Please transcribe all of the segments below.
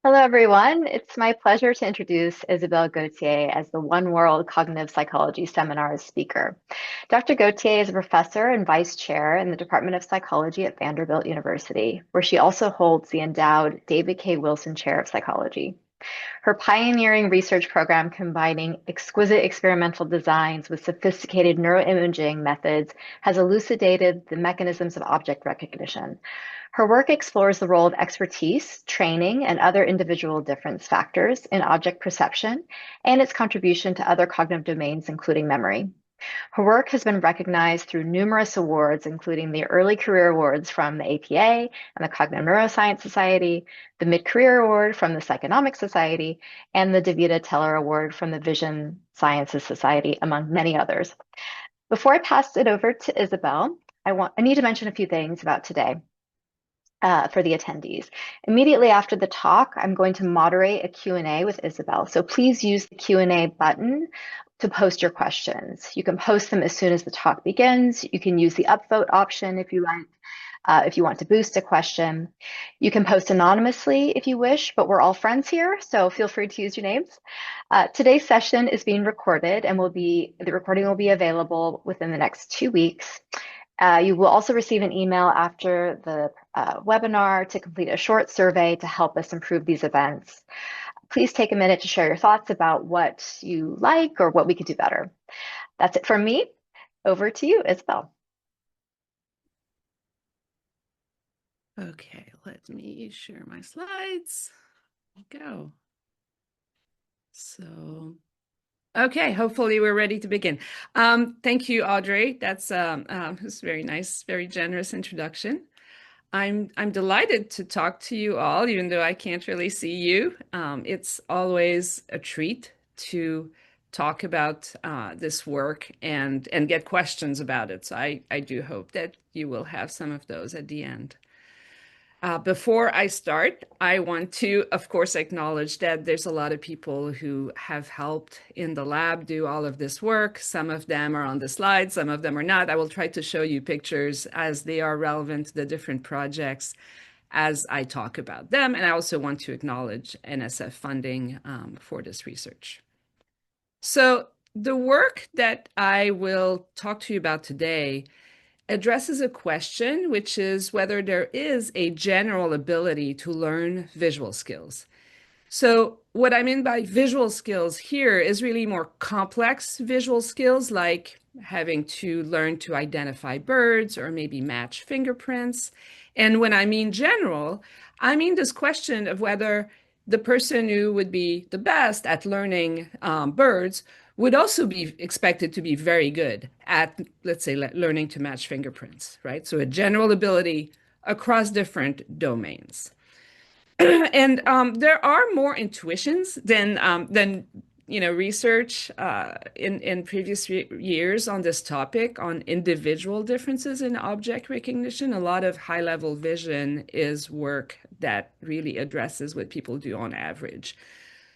Hello, everyone. It's my pleasure to introduce Isabel Gauthier as the One World Cognitive Psychology Seminar's speaker. Dr. Gauthier is a professor and vice chair in the Department of Psychology at Vanderbilt University, where she also holds the endowed David K. Wilson Chair of Psychology. Her pioneering research program combining exquisite experimental designs with sophisticated neuroimaging methods has elucidated the mechanisms of object recognition. Her work explores the role of expertise, training, and other individual difference factors in object perception and its contribution to other cognitive domains, including memory. Her work has been recognized through numerous awards, including the Early Career Awards from the APA and the Cognitive Neuroscience Society, the Mid-Career Award from the Psychonomic Society, and the Davida Teller Award from the Vision Sciences Society, among many others. Before I pass it over to Isabel, I need to mention a few things about today. For the attendees. Immediately after the talk, I'm going to moderate a Q&A with Isabel. So please use the Q&A button to post your questions. You can post them as soon as the talk begins. You can use the upvote option if you like, if you want to boost a question. You can post anonymously if you wish, but we're all friends here, so feel free to use your names. Today's session is being recorded and the recording will be available within the next 2 weeks. You will also receive an email after the webinar to complete a short survey to help us improve these events. Please take a minute to share your thoughts about what you like or what we could do better. That's it from me. Over to you, Isabel. Okay, let me share my slides. Go. So, okay, hopefully we're ready to begin. Thank you, Audrey. That's very nice, very generous introduction. I'm delighted to talk to you all, even though I can't really see you. It's always a treat to talk about this work and get questions about it. So I do hope that you will have some of those at the end. Before I start, I want to, of course, acknowledge that there's a lot of people who have helped in the lab do all of this work. Some of them are on the slide, some of them are not. I will try to show you pictures as they are relevant to the different projects as I talk about them. And I also want to acknowledge NSF funding for this research. So the work that I will talk to you about today addresses a question, which is whether there is a general ability to learn visual skills. So what I mean by visual skills here is really more complex visual skills, like having to learn to identify birds or maybe match fingerprints. And when I mean general, I mean this question of whether the person who would be the best at learning birds would also be expected to be very good at, let's say, learning to match fingerprints, right? So a general ability across different domains. And there are more intuitions than research in previous years on this topic on individual differences in object recognition. A lot of high-level vision is work that really addresses what people do on average.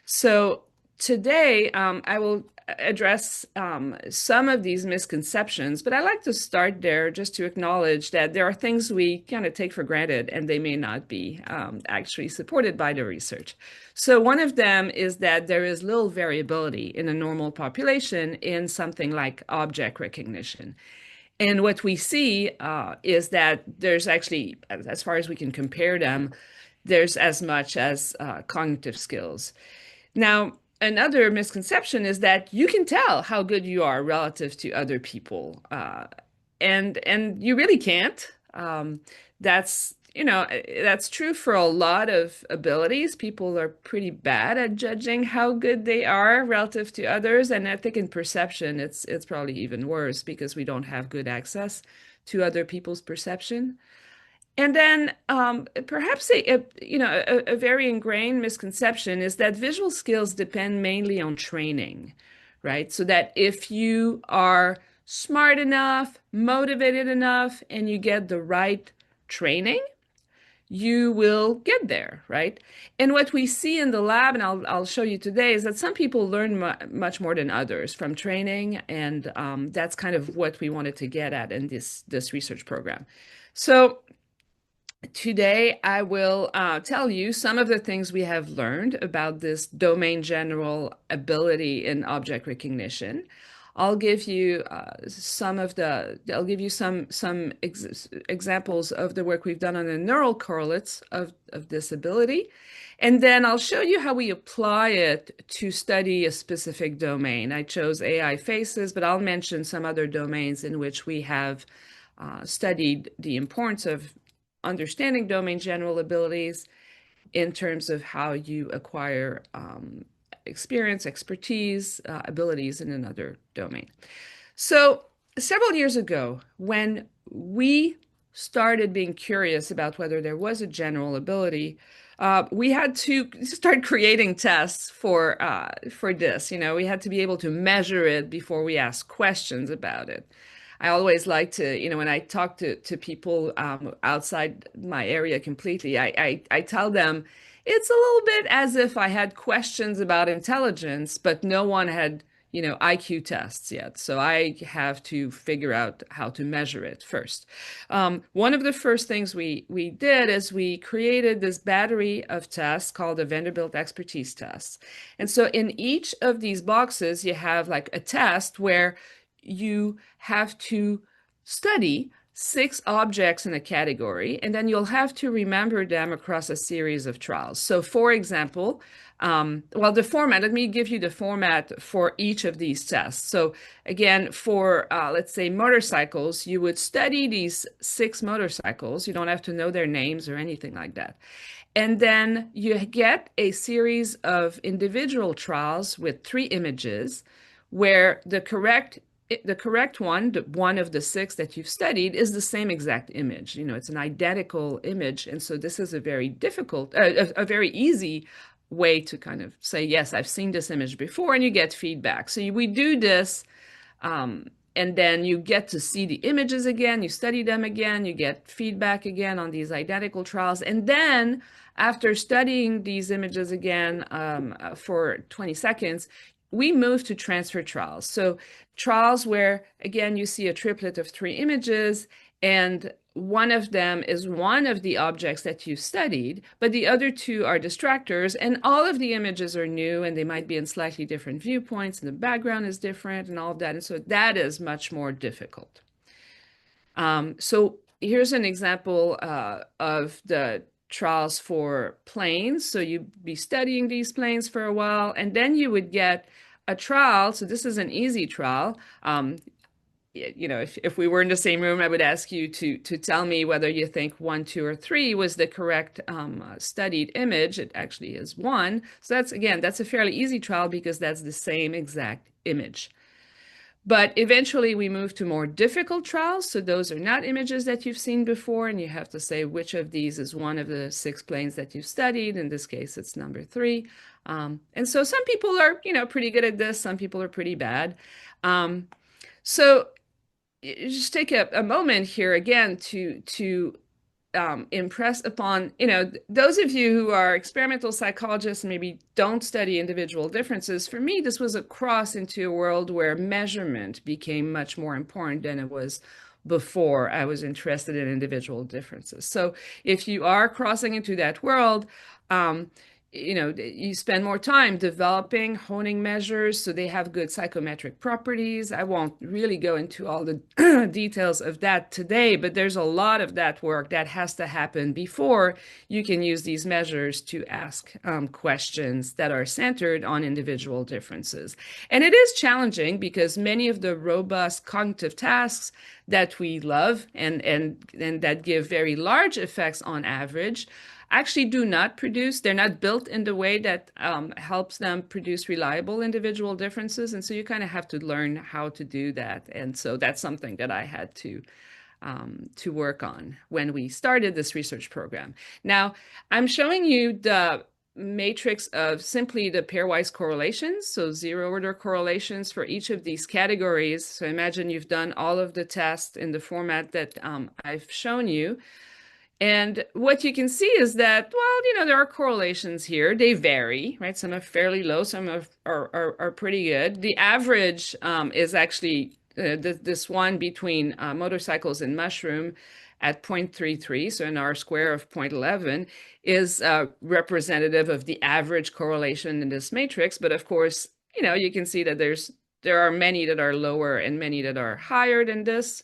So today, I will address some of these misconceptions, but I like to start there just to acknowledge that there are things we kind of take for granted and they may not be actually supported by the research. So one of them is that there is little variability in a normal population in something like object recognition. And what we see is that there's actually, as far as we can compare them, there's as much as cognitive skills. Now, another misconception is that you can tell how good you are relative to other people, and you really can't. That's that's true for a lot of abilities. People are pretty bad at judging how good they are relative to others, and I think in perception, it's probably even worse because we don't have good access to other people's perception. And then perhaps a very ingrained misconception is that visual skills depend mainly on training, right? So that if you are smart enough, motivated enough, and you get the right training, you will get there, right? And what we see in the lab, and I'll show you today, is that some people learn much more than others from training, and that's kind of what we wanted to get at in this research program. So Today, I will tell you some of the things we have learned about this domain general ability in object recognition. I'll give you some examples of the work we've done on the neural correlates of this ability. And then I'll show you how we apply it to study a specific domain. I chose AI faces, but I'll mention some other domains in which we have studied the importance of understanding domain general abilities in terms of how you acquire experience, expertise, abilities in another domain. So several years ago, when we started being curious about whether there was a general ability, we had to start creating tests for this. You know, we had to be able to measure it before we ask questions about it. I always like to, when I talk to people outside my area completely, I tell them it's a little bit as if I had questions about intelligence, but no one had, IQ tests yet. So I have to figure out how to measure it first. One of the first things we did is we created this battery of tests called the Vanderbilt Expertise Tests. And so in each of these boxes, you have like a test where you have to study 6 objects in a category, and then you'll have to remember them across a series of trials. So for example, the format, let me give you the format for each of these tests. So again, for let's say motorcycles, you would study these 6 motorcycles. You don't have to know their names or anything like that. And then you get a series of individual trials with 3 images where the correct one of the 6 that you've studied is the same exact image. It's an identical image. And so this is a very difficult, a very easy way to kind of say, yes, I've seen this image before, and you get feedback. So we do this, and then you get to see the images again, you study them again, you get feedback again on these identical trials. And then after studying these images again for 20 seconds, we move to transfer trials. So trials where, again, you see a triplet of 3 images, and one of them is one of the objects that you studied, but the other 2 are distractors, and all of the images are new, and they might be in slightly different viewpoints, and the background is different, and all of that. And so that is much more difficult. So here's an example of the trials for planes. So you'd be studying these planes for a while, and then you would get a trial. So this is an easy trial. If we were in the same room, I would ask you to tell me whether you think 1, 2, or 3 was the correct studied image. It actually is 1. So that's a fairly easy trial because that's the same exact image. But eventually we move to more difficult trials. So those are not images that you've seen before, and you have to say which of these is one of the 6 planes that you've studied. In this case, it's number 3. And so some people are, pretty good at this. Some people are pretty bad. So just take a moment here again to impress upon, those of you who are experimental psychologists and maybe don't study individual differences. For me, this was a cross into a world where measurement became much more important than it was before I was interested in individual differences. So if you are crossing into that world, you spend more time developing, honing measures so they have good psychometric properties. I won't really go into all the details of that today, but there's a lot of that work that has to happen before you can use these measures to ask questions that are centered on individual differences. And it is challenging because many of the robust cognitive tasks that we love and that give very large effects on average actually do not produce, they're not built in the way that helps them produce reliable individual differences. And so you kind of have to learn how to do that. And so that's something that I had to work on when we started this research program. Now, I'm showing you the matrix of simply the pairwise correlations, so 0-order correlations for each of these categories. So imagine you've done all of the tests in the format that I've shown you. And what you can see is that, well, there are correlations here. They vary, right? Some are fairly low, some are pretty good. The average is actually this one between motorcycles and mushroom. at 0.33, so an R square of 0.11, is representative of the average correlation in this matrix. But of course, you can see that there are many that are lower and many that are higher than this.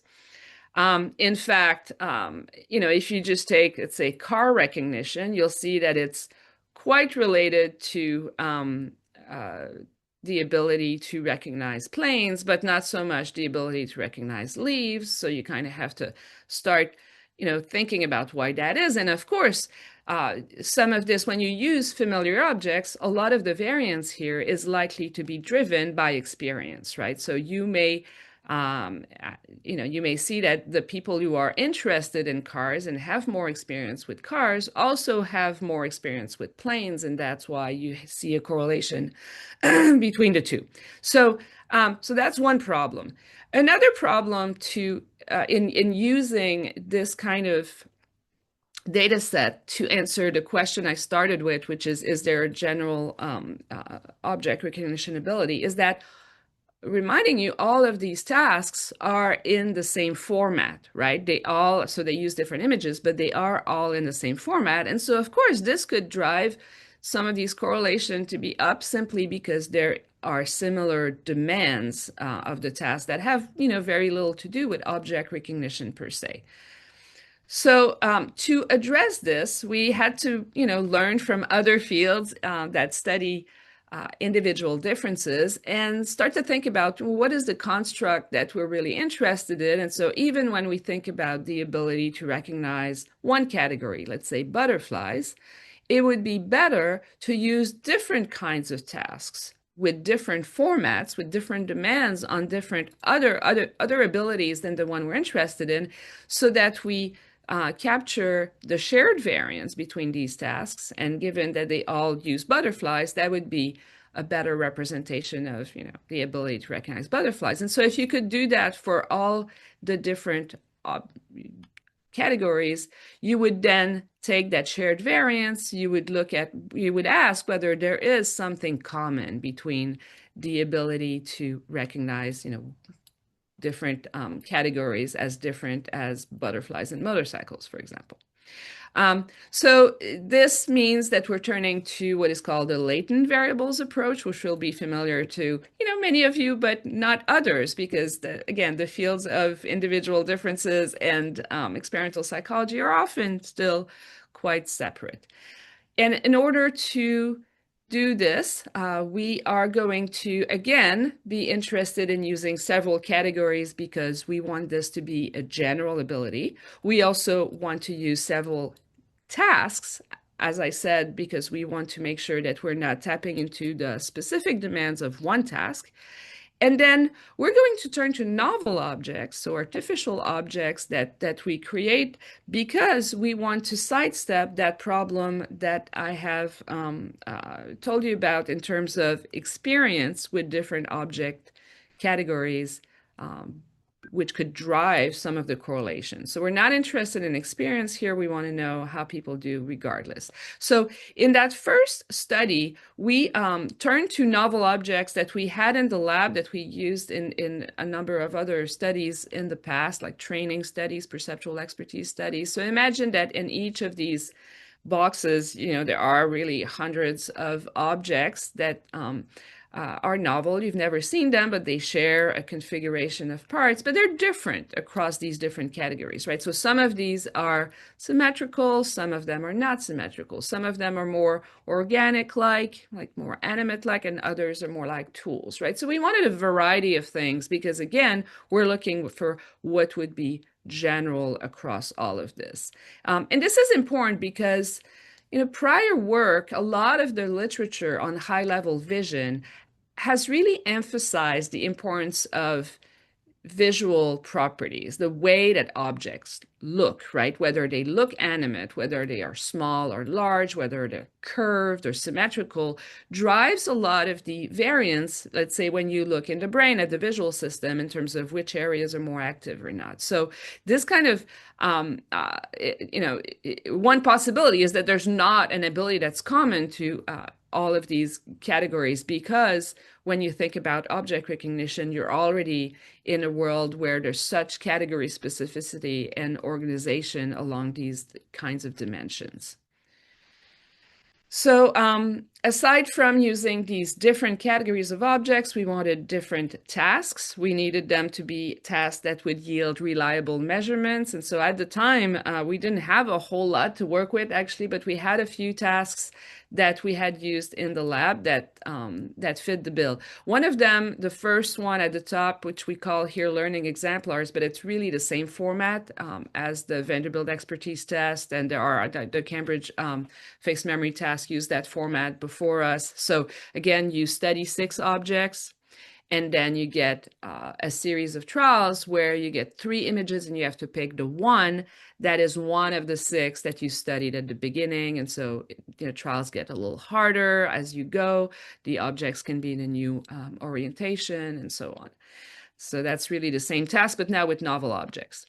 In fact, if you just take, let's say, car recognition, you'll see that it's quite related to uh, the ability to recognize planes, but not so much the ability to recognize leaves. So you kind of have to start, thinking about why that is. And of course, some of this, when you use familiar objects, a lot of the variance here is likely to be driven by experience, right? So um, you may see that the people who are interested in cars and have more experience with cars also have more experience with planes, and that's why you see a correlation between the two. So that's one problem. Another problem in using this kind of data set to answer the question I started with, which is there a general object recognition ability, is that reminding you all of these tasks are in the same format, right? So they use different images, but they are all in the same format. And so, of course, this could drive some of these correlation to be up simply because there are similar demands of the task that have, very little to do with object recognition per se. So to address this, we had to, learn from other fields that study individual differences and start to think about what is the construct that we're really interested in. And so even when we think about the ability to recognize one category, let's say butterflies, it would be better to use different kinds of tasks with different formats, with different demands on different other abilities than the one we're interested in, so that we capture the shared variance between these tasks. And given that they all use butterflies, that would be a better representation of, the ability to recognize butterflies. And so if you could do that for all the different categories, you would then take that shared variance, you would ask whether there is something common between the ability to recognize, different categories as different as butterflies and motorcycles, for example. So this means that we're turning to what is called the latent variables approach, which will be familiar to, many of you, but not others, because again, the fields of individual differences and experimental psychology are often still quite separate. And in order to do this, we are going to, again, be interested in using several categories because we want this to be a general ability. We also want to use several tasks, as I said, because we want to make sure that we're not tapping into the specific demands of one task. And then we're going to turn to novel objects, so artificial objects that we create because we want to sidestep that problem that I have told you about in terms of experience with different object categories, which could drive some of the correlation. So we're not interested in experience here. We want to know how people do regardless. So in that first study, we turned to novel objects that we had in the lab that we used in a number of other studies in the past, like training studies, perceptual expertise studies. So imagine that in each of these boxes, there are really hundreds of objects that are novel. You've never seen them, but they share a configuration of parts, but they're different across these different categories, right? So some of these are symmetrical, some of them are not symmetrical, some of them are more organic-like, like more animate-like, and others are more like tools, right? So we wanted a variety of things because, again, we're looking for what would be general across all of this. And this is important because prior work, a lot of the literature on high-level vision has really emphasized the importance of visual properties, the way that objects look, right? Whether they look animate, whether they are small or large, whether they're curved or symmetrical, drives a lot of the variance, let's say, when you look in the brain at the visual system in terms of which areas are more active or not. So this kind of, one possibility is that there's not an ability that's common to all of these categories, because when you think about object recognition, you're already in a world where there's such category specificity and organization along these kinds of dimensions. So aside from using these different categories of objects, we wanted different tasks. We needed them to be tasks that would yield reliable measurements. And so at the time, we didn't have a whole lot to work with, actually, but we had a few tasks that we had used in the lab that fit the bill. One of them, the first one at the top, which we call here learning exemplars, but it's really the same format as the Vanderbilt expertise test, and there are the Cambridge fixed memory task use that format before us. So again, you study 6 objects, and then you get a series of trials where you get 3 images and you have to pick the one that is one of the 6 that you studied at the beginning. And so, trials get a little harder as you go. The objects can be in a new orientation and so on. So that's really the same task, but now with novel objects.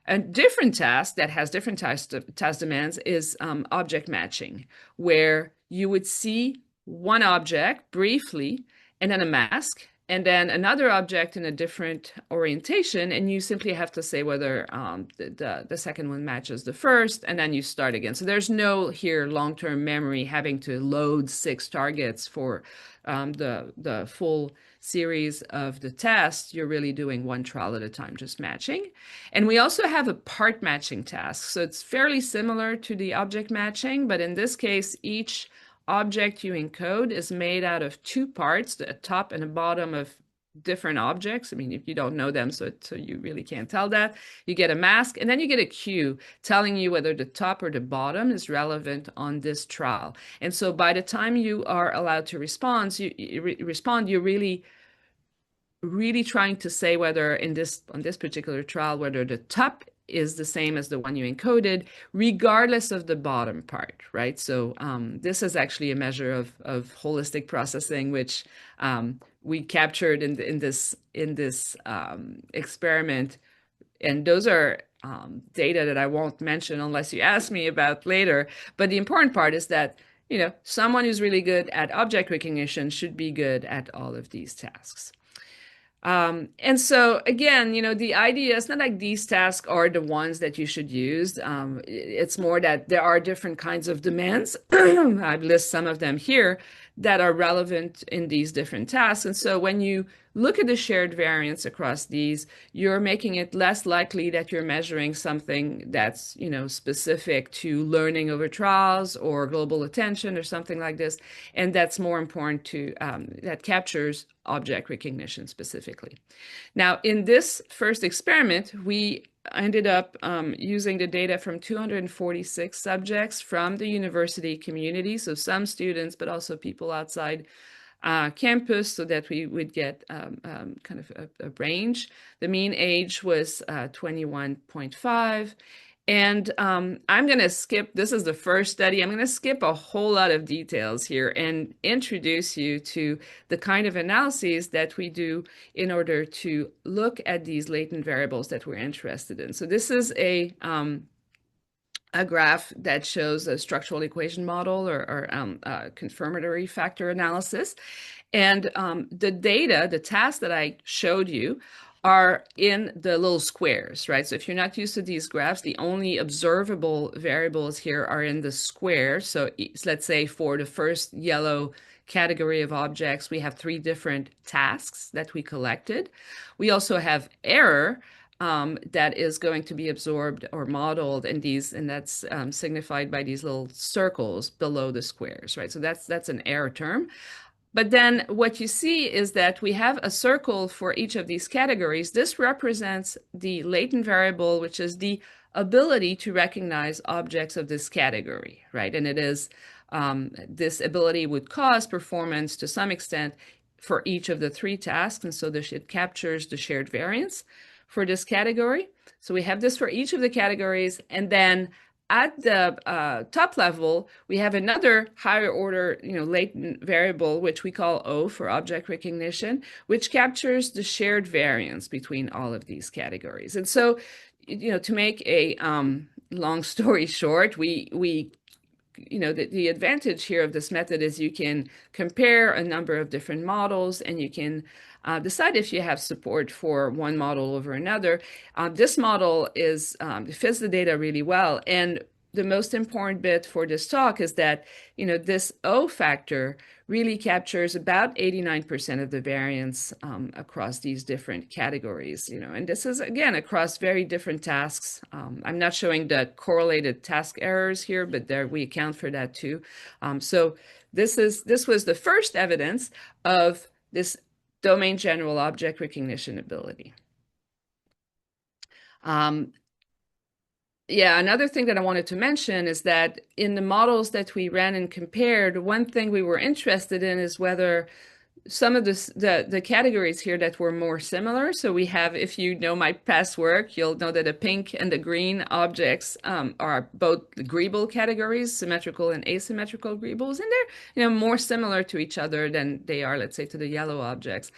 A different task that has different task demands is object matching, where you would see one object briefly and then a mask, and then another object in a different orientation, and you simply have to say whether the second one matches the first, and then you start again. So there's no here long-term memory having to load 6 targets for the full series of the test. You're really doing one trial at a time, just matching. And we also have a part matching task. So it's fairly similar to the object matching, but in this case, each object you encode is made out of 2 parts, the top and the bottom of different objects. I mean, if you don't know them, so you really can't tell that. You get a mask, and then you get a cue telling you whether the top or the bottom is relevant on this trial. And so by the time you are allowed to respond, you're really trying to say whether on this particular trial, whether the top is the same as the one you encoded, regardless of the bottom part, right? So this is actually a measure of holistic processing, which we captured in this experiment. And those are data that I won't mention unless you ask me about later. But the important part is that, someone who's really good at object recognition should be good at all of these tasks. And so again, the idea is not like these tasks are the ones that you should use. It's more that there are different kinds of demands. I've listed some of them here that are relevant in these different tasks. And so when you look at the shared variance across these, you're making it less likely that you're measuring something that's, specific to learning over trials or global attention or something like this. And that's more important that captures object recognition specifically. Now, in this first experiment, we ended up using the data from 246 subjects from the university community, so some students, but also people outside campus, so that we would get kind of a range. The mean age was 21.5. And I'm going to skip, this is the first study, I'm going to skip a whole lot of details here and introduce you to the kind of analyses that we do in order to look at these latent variables that we're interested in. So this is a graph that shows a structural equation model or confirmatory factor analysis. And the data, the tasks that I showed you, are in the little squares, right? So if you're not used to these graphs, the only observable variables here are in the square. So let's say for the first yellow category of objects, we have 3 different tasks that we collected. We also have error that is going to be absorbed or modeled in these, and that's signified by these little circles below the squares, right? So that's an error term. But then what you see is that we have a circle for each of these categories. This represents the latent variable, which is the ability to recognize objects of this category, right? And it is this ability would cause performance to some extent for each of the 3 tasks. And so it captures the shared variance for this category. So we have this for each of the categories, and then at the top level, we have another higher order, latent variable, which we call O for object recognition, which captures the shared variance between all of these categories. And so, to make a long story short, we the advantage here of this method is you can compare a number of different models, and you can decide if you have support for one model over another. This model fits the data really well. And the most important bit for this talk is that, this O factor really captures about 89% of the variance across these different categories, and this is, again, across very different tasks. I'm not showing the correlated task errors here, but there we account for that too. So this was the first evidence of this domain general object recognition ability. Yeah, another thing that I wanted to mention is that in the models that we ran and compared, one thing we were interested in is whether some of the categories here that were more similar. So we have, if you know my past work, you'll know that the pink and the green objects are both greeble categories, symmetrical and asymmetrical greebles, and they're more similar to each other than they are, let's say, to the yellow objects.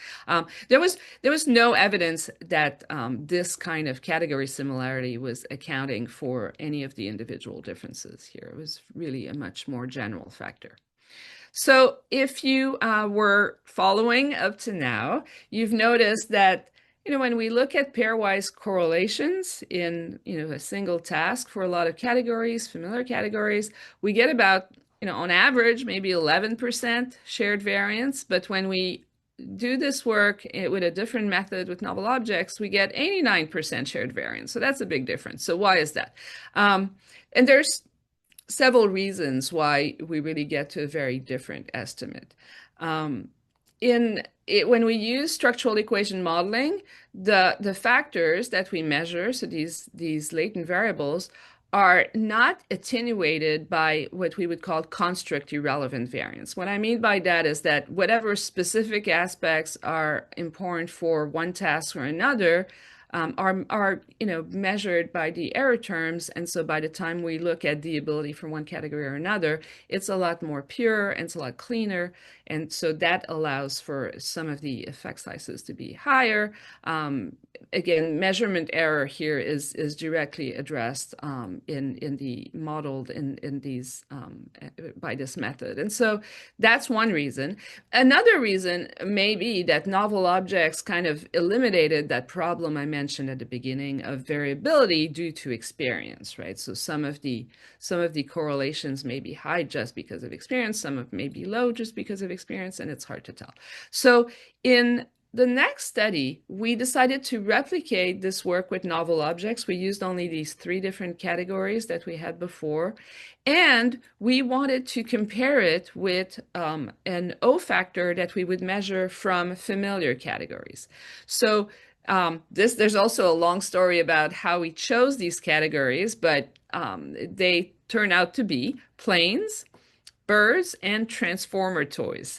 There was no evidence that this kind of category similarity was accounting for any of the individual differences here. It was really a much more general factor. So if you were following up to now, you've noticed that, when we look at pairwise correlations in, a single task for a lot of categories, familiar categories, we get about, on average, maybe 11% shared variance. But when we do this work with a different method with novel objects, we get 89% shared variance. So that's a big difference. So why is that? And there's several reasons why we really get to a very different estimate. When we use structural equation modeling, the factors that we measure, so these latent variables, are not attenuated by what we would call construct irrelevant variance. What I mean by that is that whatever specific aspects are important for one task or another are measured by the error terms, and so by the time we look at the ability for one category or another, it's a lot more pure and it's a lot cleaner, and so that allows for some of the effect sizes to be higher. Again, measurement error here is directly addressed in the modeled in these by this method, and so that's one reason. Another reason may be that novel objects kind of eliminated that problem I mentioned at the beginning of variability due to experience, right? So some of the correlations may be high just because of experience, some of may be low just because of experience, and it's hard to tell. So in the next study, we decided to replicate this work with novel objects. We used only these 3 different categories that we had before, and we wanted to compare it with an O factor that we would measure from familiar categories. So there's also a long story about how we chose these categories, but they turn out to be planes, birds, and transformer toys.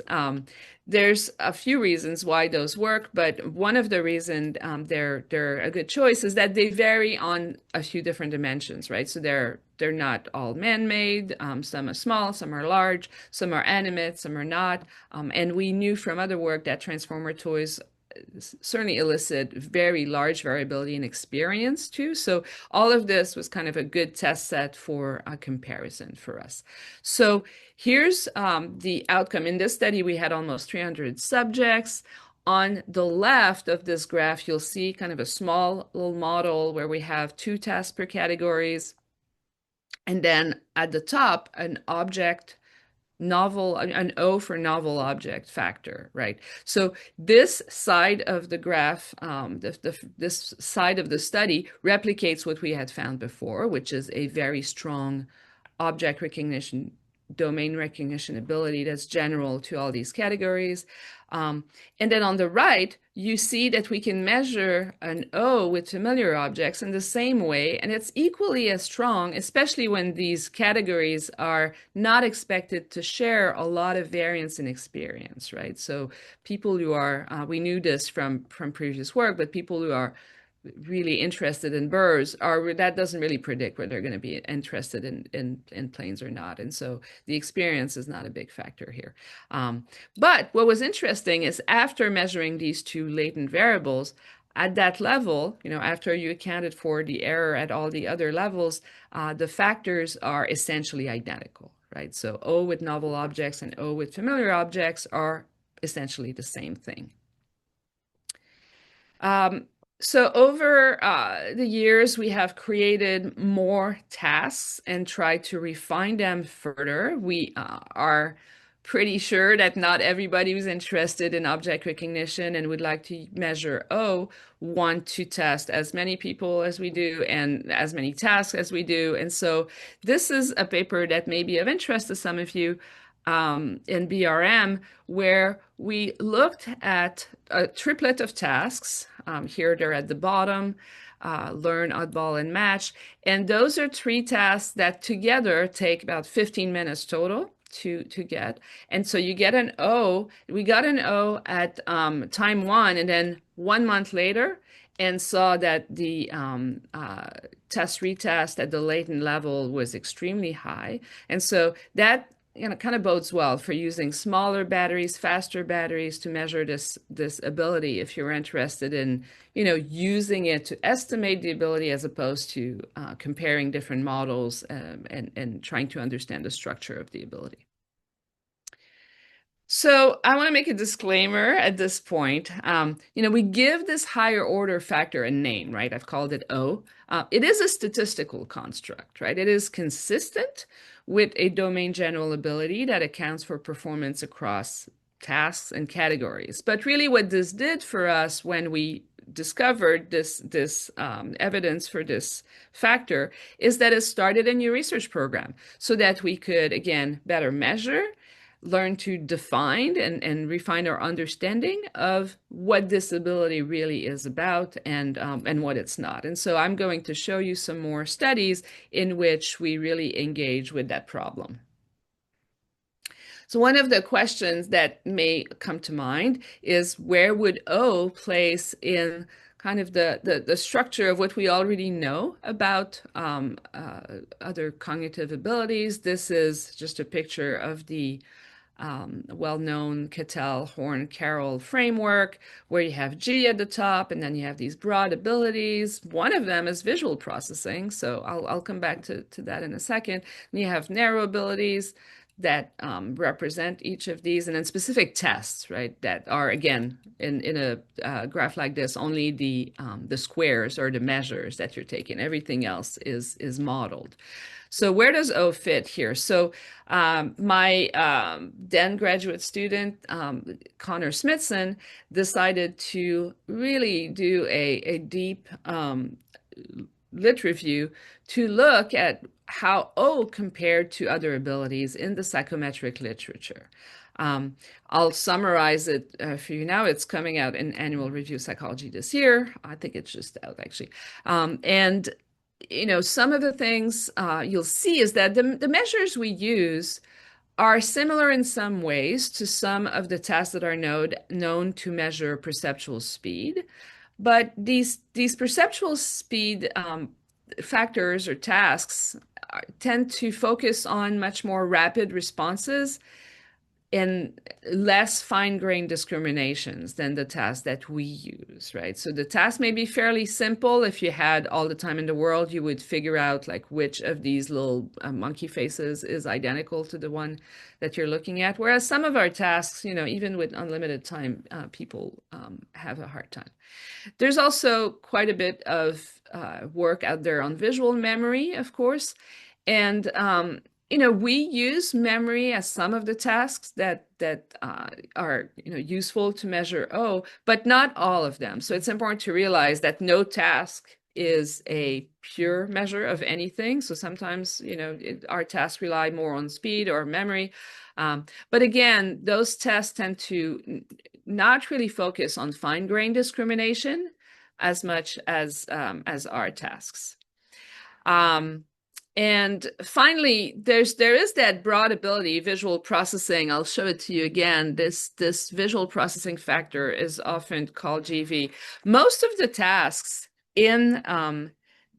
There's a few reasons why those work, but one of the reasons they're a good choice is that they vary on a few different dimensions, right? So they're not all man-made. Some are small, some are large, some are animate, some are not. And we knew from other work that transformer toys certainly elicit very large variability in experience too. So all of this was kind of a good test set for a comparison for us. So here's the outcome. In this study, we had almost 300 subjects. On the left of this graph, you'll see kind of a small little model where we have 2 tasks per categories. And then at the top, an O for novel object factor, right? So this side of the graph, this side of the study replicates what we had found before, which is a very strong object recognition, domain recognition ability that's general to all these categories. And then on the right, you see that we can measure an O with familiar objects in the same way, and it's equally as strong, especially when these categories are not expected to share a lot of variance in experience, right? So people who are, we knew this from previous work, but people who are really interested in birds that doesn't really predict whether they're going to be interested in planes or not, and so the experience is not a big factor here. But what was interesting is after measuring these 2 latent variables at that level, after you accounted for the error at all the other levels, the factors are essentially identical, right? So O with novel objects and O with familiar objects are essentially the same thing. So over the years, we have created more tasks and tried to refine them further. We are pretty sure that not everybody who's interested in object recognition and would like to measure O want to test as many people as we do and as many tasks as we do. And so this is a paper that may be of interest to some of you in BRM, where we looked at a triplet of tasks. Here they're at the bottom, learn, oddball, and match. And those are 3 tasks that together take about 15 minutes total to get. And so you get an O. We got an O at time 1, and then 1 month later, and saw that the test-retest at the latent level was extremely high. And so that kind of bodes well for using smaller batteries, faster batteries to measure this ability if you're interested in, using it to estimate the ability as opposed to comparing different models and trying to understand the structure of the ability. So I want to make a disclaimer at this point. We give this higher order factor a name, right? I've called it O. It is a statistical construct, right? It is consistent with a domain general ability that accounts for performance across tasks and categories. But really what this did for us when we discovered this evidence for this factor is that it started a new research program so that we could, again, better measure, learn to define and refine our understanding of what disability really is about and what it's not. And so I'm going to show you some more studies in which we really engage with that problem. So one of the questions that may come to mind is, where would O place in kind of the structure of what we already know about other cognitive abilities? This is just a picture of the well-known Cattell, Horn, Carroll framework, where you have G at the top, and then you have these broad abilities. One of them is visual processing, so I'll come back to that in a second. And you have narrow abilities that represent each of these, and then specific tests, right, that are, again, in a graph like this, only the squares or the measures that you're taking. Everything else is modeled. So where does O fit here? So my then graduate student, Connor Smithson, decided to really do a deep lit review to look at how O compared to other abilities in the psychometric literature. I'll summarize it for you now. It's coming out in Annual Review of Psychology this year. I think it's just out, actually. And some of the things you'll see is that the measures we use are similar in some ways to some of the tests that are known to measure perceptual speed. But these perceptual speed factors or tasks tend to focus on much more rapid responses and less fine-grained discriminations than the tasks that we use, right? So the task may be fairly simple. If you had all the time in the world, you would figure out like which of these little monkey faces is identical to the one that you're looking at. Whereas some of our tasks, even with unlimited time, people have a hard time. There's also quite a bit of work out there on visual memory, of course. And we use memory as some of the tasks that are useful to measure O, but not all of them. So it's important to realize that no task is a pure measure of anything. So sometimes our tasks rely more on speed or memory. But again, those tests tend to not really focus on fine-grained discrimination as much as our tasks. And finally, there is that broad ability, visual processing. I'll show it to you again. This visual processing factor is often called GV. Most of the tasks in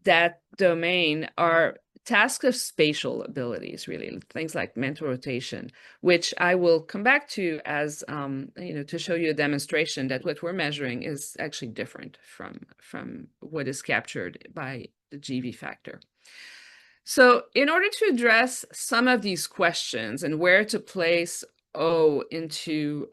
that domain are tasks of spatial abilities, really, things like mental rotation, which I will come back to as to show you a demonstration that what we're measuring is actually different from what is captured by the GV factor. So, in order to address some of these questions and where to place O into,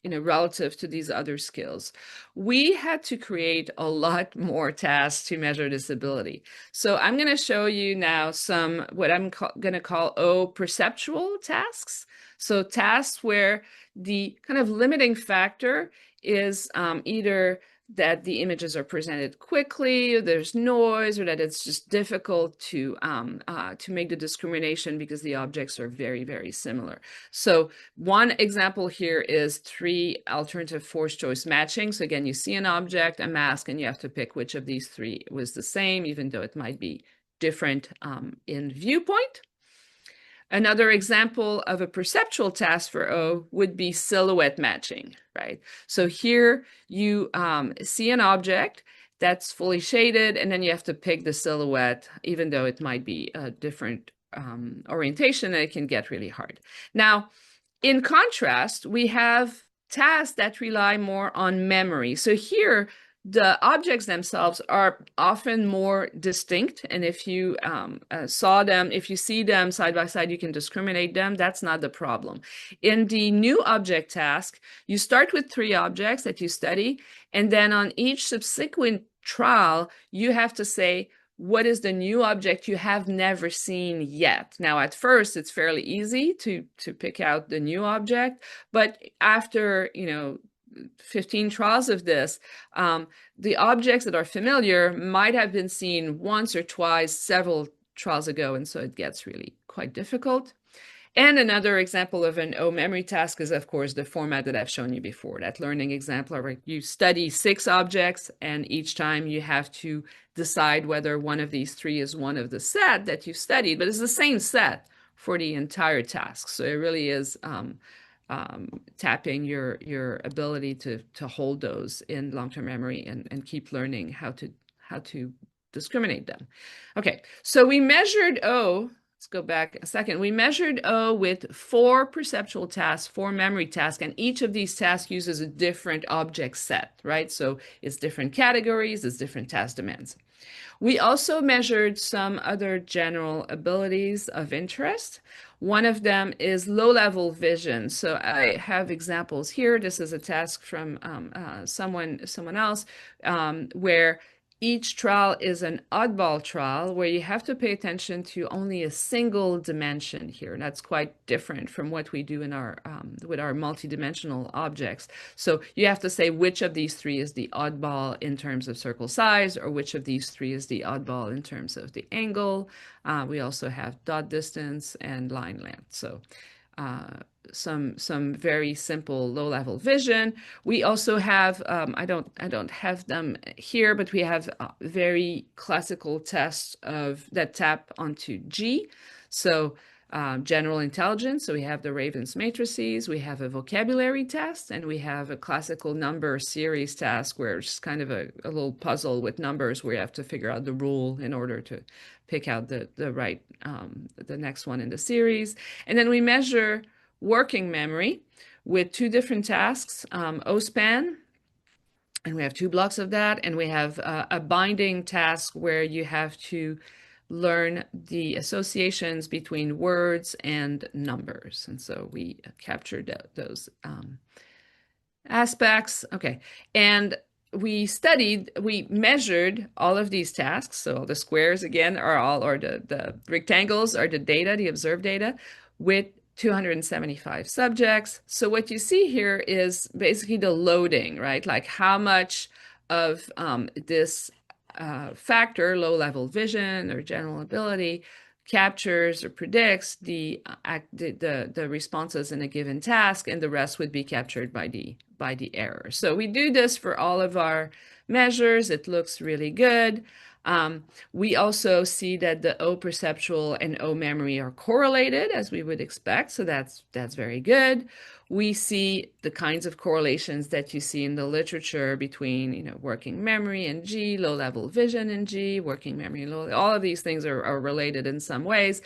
relative to these other skills, we had to create a lot more tasks to measure disability. So, I'm going to show you now some what I'm going to call O perceptual tasks. So, tasks where the kind of limiting factor is either that the images are presented quickly, there's noise, or that it's just difficult to make the discrimination because the objects are very, very similar. So one example here is 3 alternative force choice matching. So again, you see an object, a mask, and you have to pick which of these 3 was the same, even though it might be different in viewpoint. Another example of a perceptual task for O would be silhouette matching, right? So here you see an object that's fully shaded, and then you have to pick the silhouette, even though it might be a different orientation, and it can get really hard. Now, in contrast, we have tasks that rely more on memory. So here, the objects themselves are often more distinct. And if you if you see them side by side, you can discriminate them. That's not the problem. In the new object task, you start with 3 objects that you study. And then on each subsequent trial, you have to say, what is the new object you have never seen yet? Now, at first, it's fairly easy to pick out the new object, but after, 15 trials of this, the objects that are familiar might have been seen once or twice several trials ago, and so it gets really quite difficult. And another example of an O memory task is, of course, the format that I've shown you before, that learning exemplar where you study 6 objects, and each time you have to decide whether one of these 3 is one of the set that you studied, but it's the same set for the entire task. So it really is tapping your ability to hold those in long-term memory and keep learning how to discriminate them. Okay, so we measured O. Let's go back a second. We measured O with 4 perceptual tasks, 4 memory tasks, and each of these tasks uses a different object set, right? So it's different categories, it's different task demands. We also measured some other general abilities of interest. One of them is low-level vision. So I have examples here. This is a task from someone else where each trial is an oddball trial where you have to pay attention to only a single dimension here. That's quite different from what we do in our with our multidimensional objects. So you have to say which of these 3 is the oddball in terms of circle size, or which of these 3 is the oddball in terms of the angle. We also have dot distance and line length. So some very simple low-level vision. We also have I don't have them here, but we have very classical tests that tap onto G. So general intelligence. So we have the Raven's matrices. We have a vocabulary test, and we have a classical number series task where it's kind of a little puzzle with numbers where you have to figure out the rule in order to pick out the right the next one in the series. And then we measure working memory with 2 different tasks, OSPAN, and we have 2 blocks of that, and we have a binding task where you have to learn the associations between words and numbers. And so we captured those aspects. Okay, and we measured all of these tasks. So the squares again or the rectangles are the data, the observed data, with 275 subjects. So what you see here is basically the loading, right? Like how much of this factor, low-level vision or general ability, captures or predicts the responses in a given task, and the rest would be captured by the error. So we do this for all of our measures. It looks really good. We also see that the O perceptual and O memory are correlated, as we would expect. So that's very good. We see the kinds of correlations that you see in the literature between, working memory and G, low-level vision and G, working memory and all of these things are related in some ways.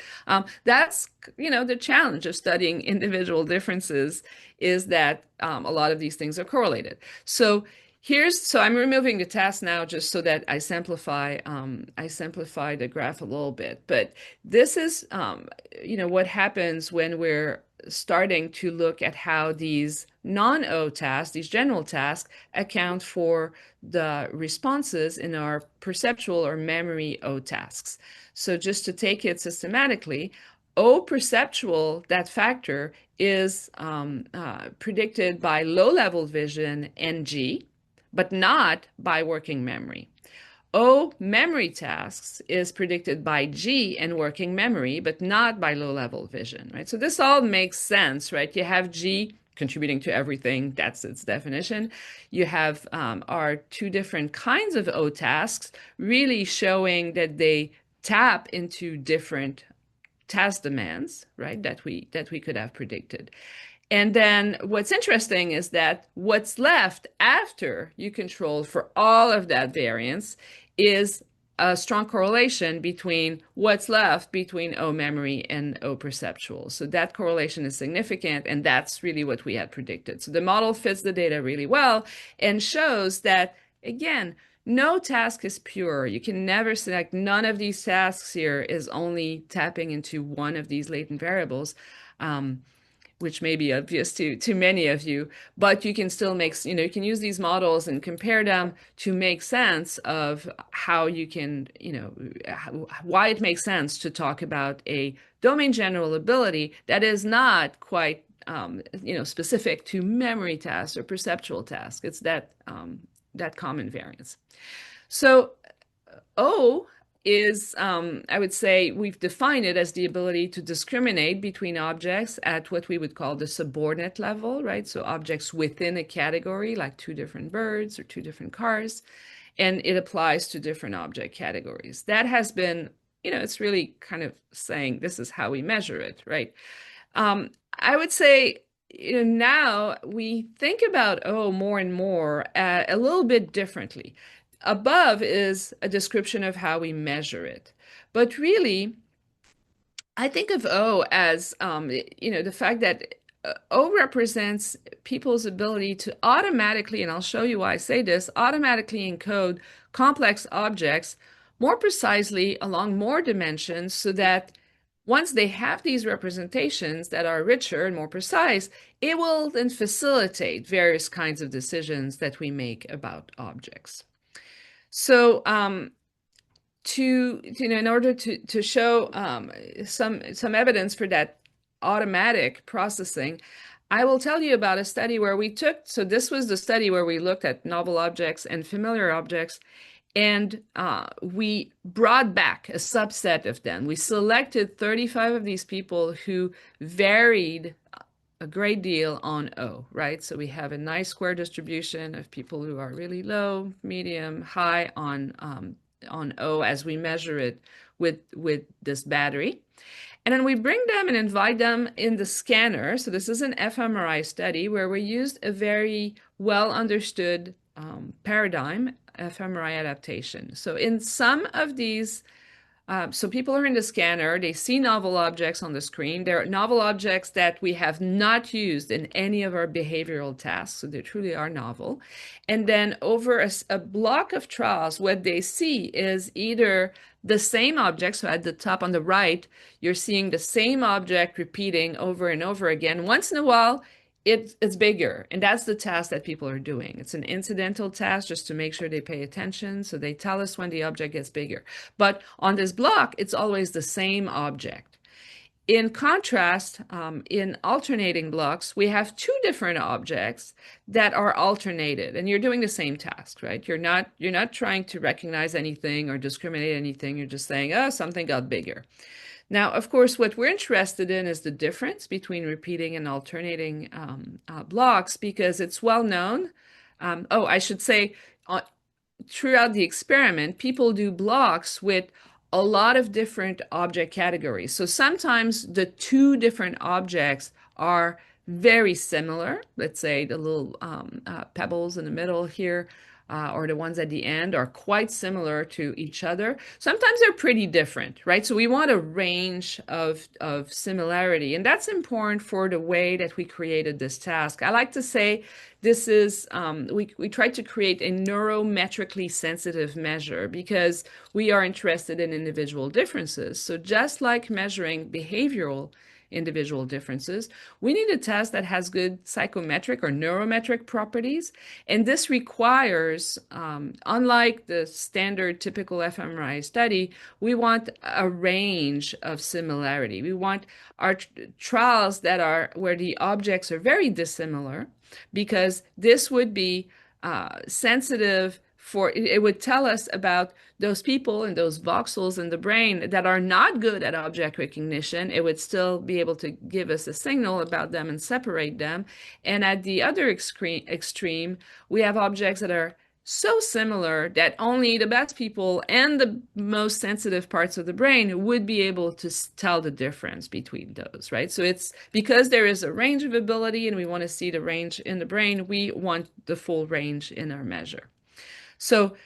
That's, the challenge of studying individual differences is that a lot of these things are correlated. So So I'm removing the task now just so that I simplify the graph a little bit. But this is, what happens when we're starting to look at how these non-O tasks, these general tasks, account for the responses in our perceptual or memory O tasks. So just to take it systematically, O perceptual, that factor, is predicted by low-level vision and G, but not by working memory. O memory tasks is predicted by G and working memory, but not by low-level vision, right? So this all makes sense, right? You have G contributing to everything. That's its definition. You have our two different kinds of O tasks really showing that they tap into different task demands, right? That we could have predicted. And then what's interesting is that what's left after you control for all of that variance is a strong correlation between what's left between O memory and O perceptual. So that correlation is significant, and that's really what we had predicted. So the model fits the data really well and shows that, again, no task is pure. You can never select none of these tasks here is only tapping into one of these latent variables. Which may be obvious to many of you, but you can still you can use these models and compare them to make sense of how you can, why it makes sense to talk about a domain general ability that is not quite, specific to memory tasks or perceptual tasks. It's that common variance. So O is, I would say, we've defined it as the ability to discriminate between objects at what we would call the subordinate level, right? So objects within a category, like two different birds or two different cars, and it applies to different object categories. That has been, it's really kind of saying this is how we measure it, right? I would say, now we think about O more and more a little bit differently. Above is a description of how we measure it. But really, I think of O as, the fact that O represents people's ability to automatically, and I'll show you why I say this, automatically encode complex objects more precisely along more dimensions so that once they have these representations that are richer and more precise, it will then facilitate various kinds of decisions that we make about objects. So in order to show some evidence for that automatic processing, I will tell you about a study where so this was the study where we looked at novel objects and familiar objects, and we brought back a subset of them. We selected 35 of these people who varied a great deal on O, right? So we have a nice square distribution of people who are really low, medium, high on O as we measure it with this battery. And then we bring them and invite them in the scanner. So this is an fMRI study where we used a very well understood paradigm, fMRI adaptation. So in some of these, so people are in the scanner, they see novel objects on the screen. They're novel objects that we have not used in any of our behavioral tasks, so they truly are novel. And then over a block of trials, what they see is either the same object, so at the top on the right, you're seeing the same object repeating over and over again. Once in a while, it's bigger, and that's the task that people are doing. It's an incidental task just to make sure they pay attention, so they tell us when the object gets bigger. But on this block, it's always the same object. In contrast, in alternating blocks, we have two different objects that are alternated, and you're doing the same task, right? You're not trying to recognize anything or discriminate anything. You're just saying, oh, something got bigger. Now, of course, what we're interested in is the difference between repeating and alternating blocks, because it's well known. I should say, throughout the experiment, people do blocks with a lot of different object categories. So sometimes the two different objects are very similar. Let's say the little pebbles in the middle here or the ones at the end are quite similar to each other. Sometimes they're pretty different, right? So we want a range of similarity, and that's important for the way that we created this task. I like to say this is, we tried to create a neurometrically sensitive measure because we are interested in individual differences. So just like measuring behavioral individual differences, we need a test that has good psychometric or neurometric properties. And this requires, unlike the standard typical fMRI study, we want a range of similarity. We want our trials that are where the objects are very dissimilar, because this would be sensitive for, it would tell us about those people and those voxels in the brain that are not good at object recognition. It would still be able to give us a signal about them and separate them. And at the other extreme, we have objects that are so similar that only the best people and the most sensitive parts of the brain would be able to tell the difference between those, right? So it's because there is a range of ability and we want to see the range in the brain, we want the full range in our measure. So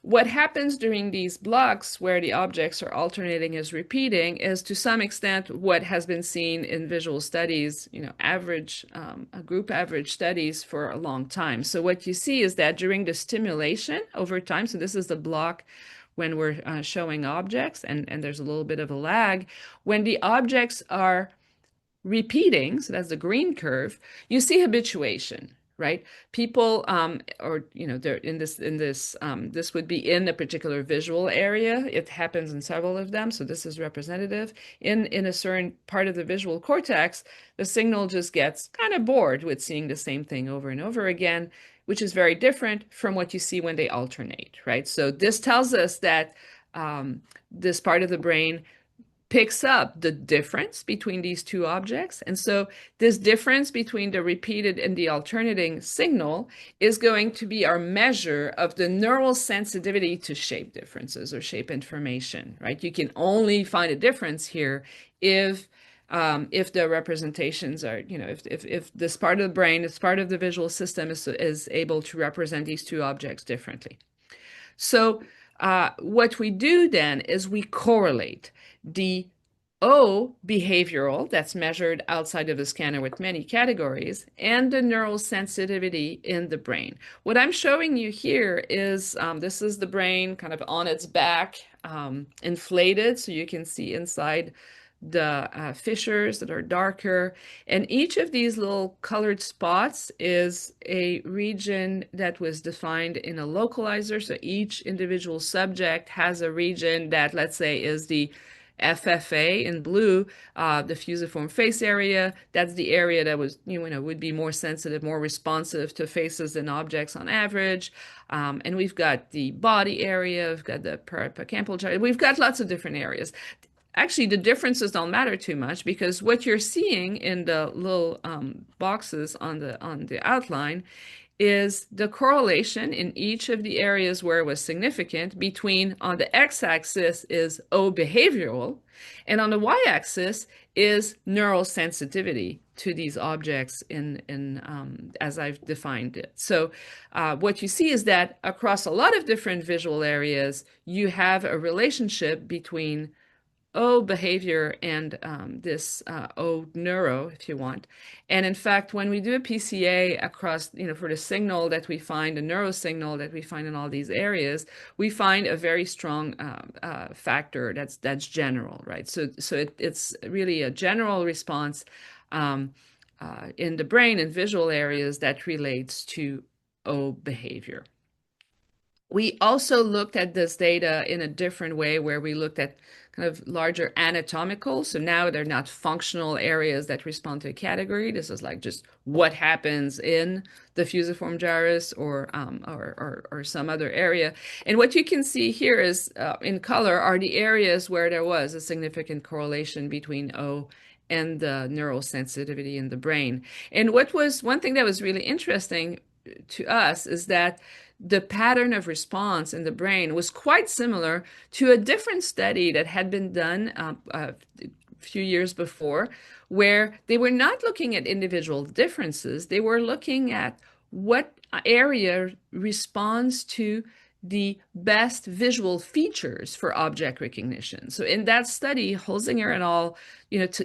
what happens during these blocks where the objects are alternating as repeating is to some extent what has been seen in visual studies, average, group average studies for a long time. So what you see is that during the stimulation over time, so this is the block when we're showing objects, and there's a little bit of a lag, when the objects are repeating, so that's the green curve, you see habituation, right? People, they're this would be in a particular visual area. It happens in several of them, so this is representative. In a certain part of the visual cortex, the signal just gets kind of bored with seeing the same thing over and over again, which is very different from what you see when they alternate, right? So this tells us that this part of the brain picks up the difference between these two objects. And so this difference between the repeated and the alternating signal is going to be our measure of the neural sensitivity to shape differences or shape information, right? You can only find a difference here if the representations are, if this part of the brain, this part of the visual system is able to represent these two objects differently. So what we do then is we correlate the O behavioral that's measured outside of the scanner with many categories and the neural sensitivity in the brain. What I'm showing you here is this is the brain kind of on its back, inflated, so you can see inside the fissures that are darker. And each of these little colored spots is a region that was defined in a localizer. So each individual subject has a region that, let's say, is the FFA in blue, the fusiform face area. That's the area that was, would be more sensitive, more responsive to faces than objects on average. And we've got the body area, we've got the pericampal, we've got lots of different areas. Actually, the differences don't matter too much because what you're seeing in the little boxes on the outline is the correlation in each of the areas where it was significant between, on the x-axis is O behavioral, and on the y-axis is neural sensitivity to these objects as I've defined it. So what you see is that across a lot of different visual areas, you have a relationship between O behavior and this O neuro, if you want. And in fact, when we do a PCA across, for the signal that we find, the neuro signal that we find in all these areas, we find a very strong factor that's general, right? So it's really a general response in the brain and visual areas that relates to O behavior. We also looked at this data in a different way where we looked at kind of larger anatomical. So now they're not functional areas that respond to a category. This is like just what happens in the fusiform gyrus or some other area. And what you can see here is in color are the areas where there was a significant correlation between O and the neural sensitivity in the brain. And one thing that was really interesting to us is that the pattern of response in the brain was quite similar to a different study that had been done a few years before, where they were not looking at individual differences. They were looking at what area responds to the best visual features for object recognition. So in that study, Holzinger et al.,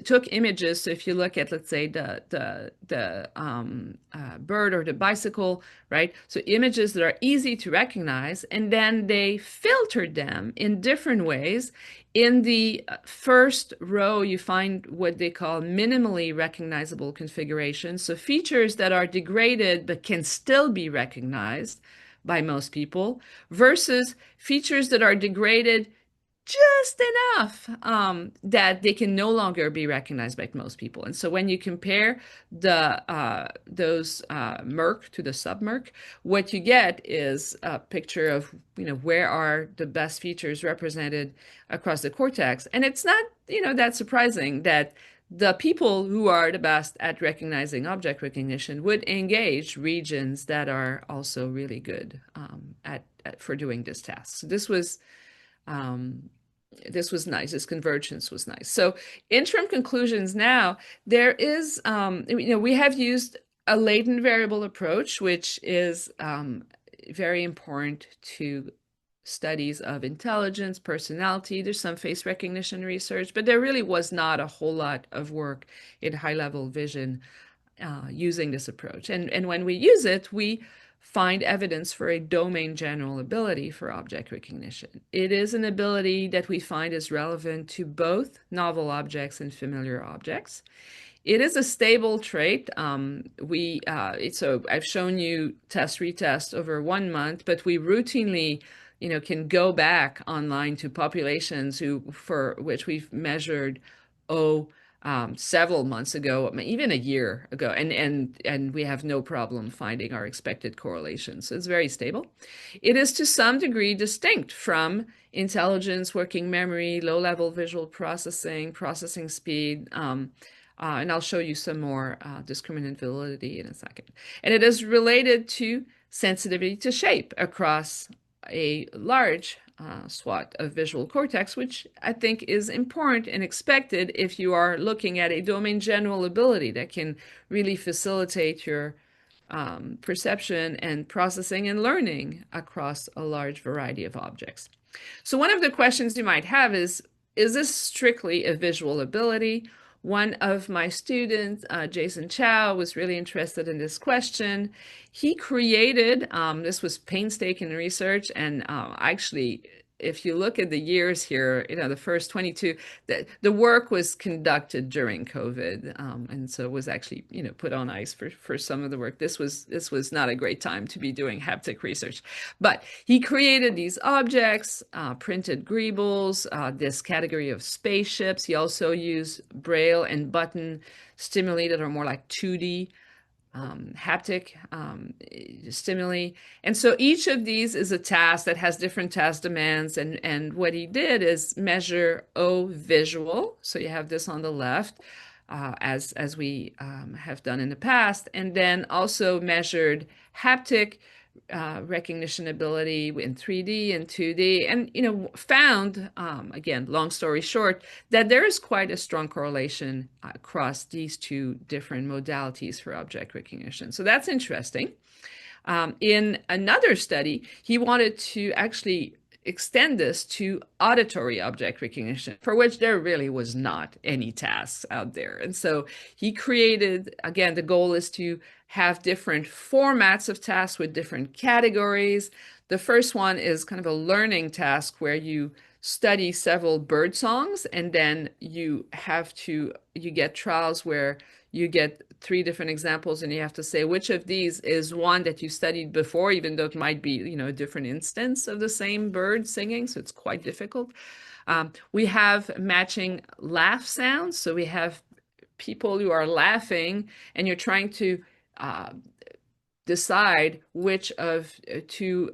took images. So if you look at, let's say, the bird or the bicycle, right? So images that are easy to recognize, and then they filtered them in different ways. In the first row, you find what they call minimally recognizable configurations. So features that are degraded but can still be recognized by most people, versus features that are degraded just enough that they can no longer be recognized by most people. And so when you compare those merc to the submerc, what you get is a picture of where are the best features represented across the cortex. And it's not that surprising that the people who are the best at recognizing object recognition would engage regions that are also really good for doing this task. So um, this was nice. This convergence was nice. So interim conclusions now, there is, we have used a latent variable approach, which is very important to studies of intelligence, personality. There's some face recognition research, but there really was not a whole lot of work in high-level vision using this approach. And when we use it, we find evidence for a domain general ability for object recognition. It is an ability that we find is relevant to both novel objects and familiar objects. It is a stable trait. So I've shown you test-retest over 1 month, but we routinely can go back online to populations for which we've measured several months ago, even a year ago, and we have no problem finding our expected correlations. So it's very stable. It is to some degree distinct from intelligence, working memory, low-level visual processing speed, and I'll show you some more discriminant validity in a second. And it is related to sensitivity to shape across a large swath of visual cortex, which I think is important and expected if you are looking at a domain general ability that can really facilitate your perception and processing and learning across a large variety of objects. So one of the questions you might have is this strictly a visual ability? One of my students, Jason Chow, was really interested in this question. He created, this was painstaking research, and actually, if you look at the years here, the first 22, the work was conducted during COVID, and so it was actually, put on ice for some of the work. This was not a great time to be doing haptic research, but he created these objects, printed greebles, this category of spaceships. He also used braille and button stimuli that are more like 2D haptic stimuli. And so each of these is a task that has different task demands. And what he did is measure O visual. So you have this on the left, as we have done in the past, and then also measured haptic recognition ability in 3D and 2D, and found, again, long story short, that there is quite a strong correlation across these two different modalities for object recognition. So that's interesting. In another study, he wanted to actually extend this to auditory object recognition, for which there really was not any tasks out there. And so he created, again, the goal is to have different formats of tasks with different categories. The first one is kind of a learning task where you study several bird songs, and then you get trials where you get 3 different examples, and you have to say which of these is one that you studied before, even though it might be, a different instance of the same bird singing. So it's quite difficult. We have matching laugh sounds. So we have people who are laughing, and you're trying to decide which of 2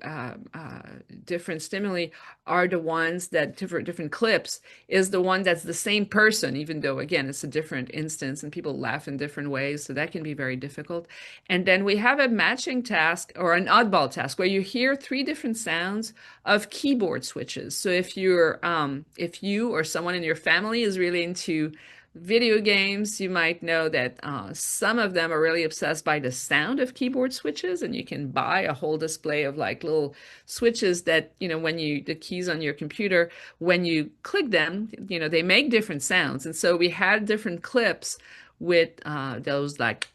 different stimuli are the ones that different clips is the one that's the same person, even though, again, it's a different instance and people laugh in different ways. So that can be very difficult. And then we have a matching task or an oddball task where you hear 3 different sounds of keyboard switches. So if you or someone in your family is really into video games, you might know that some of them are really obsessed by the sound of keyboard switches, and you can buy a whole display of like little switches that, when the keys on your computer, when you click them, they make different sounds. And so we had different clips with those like,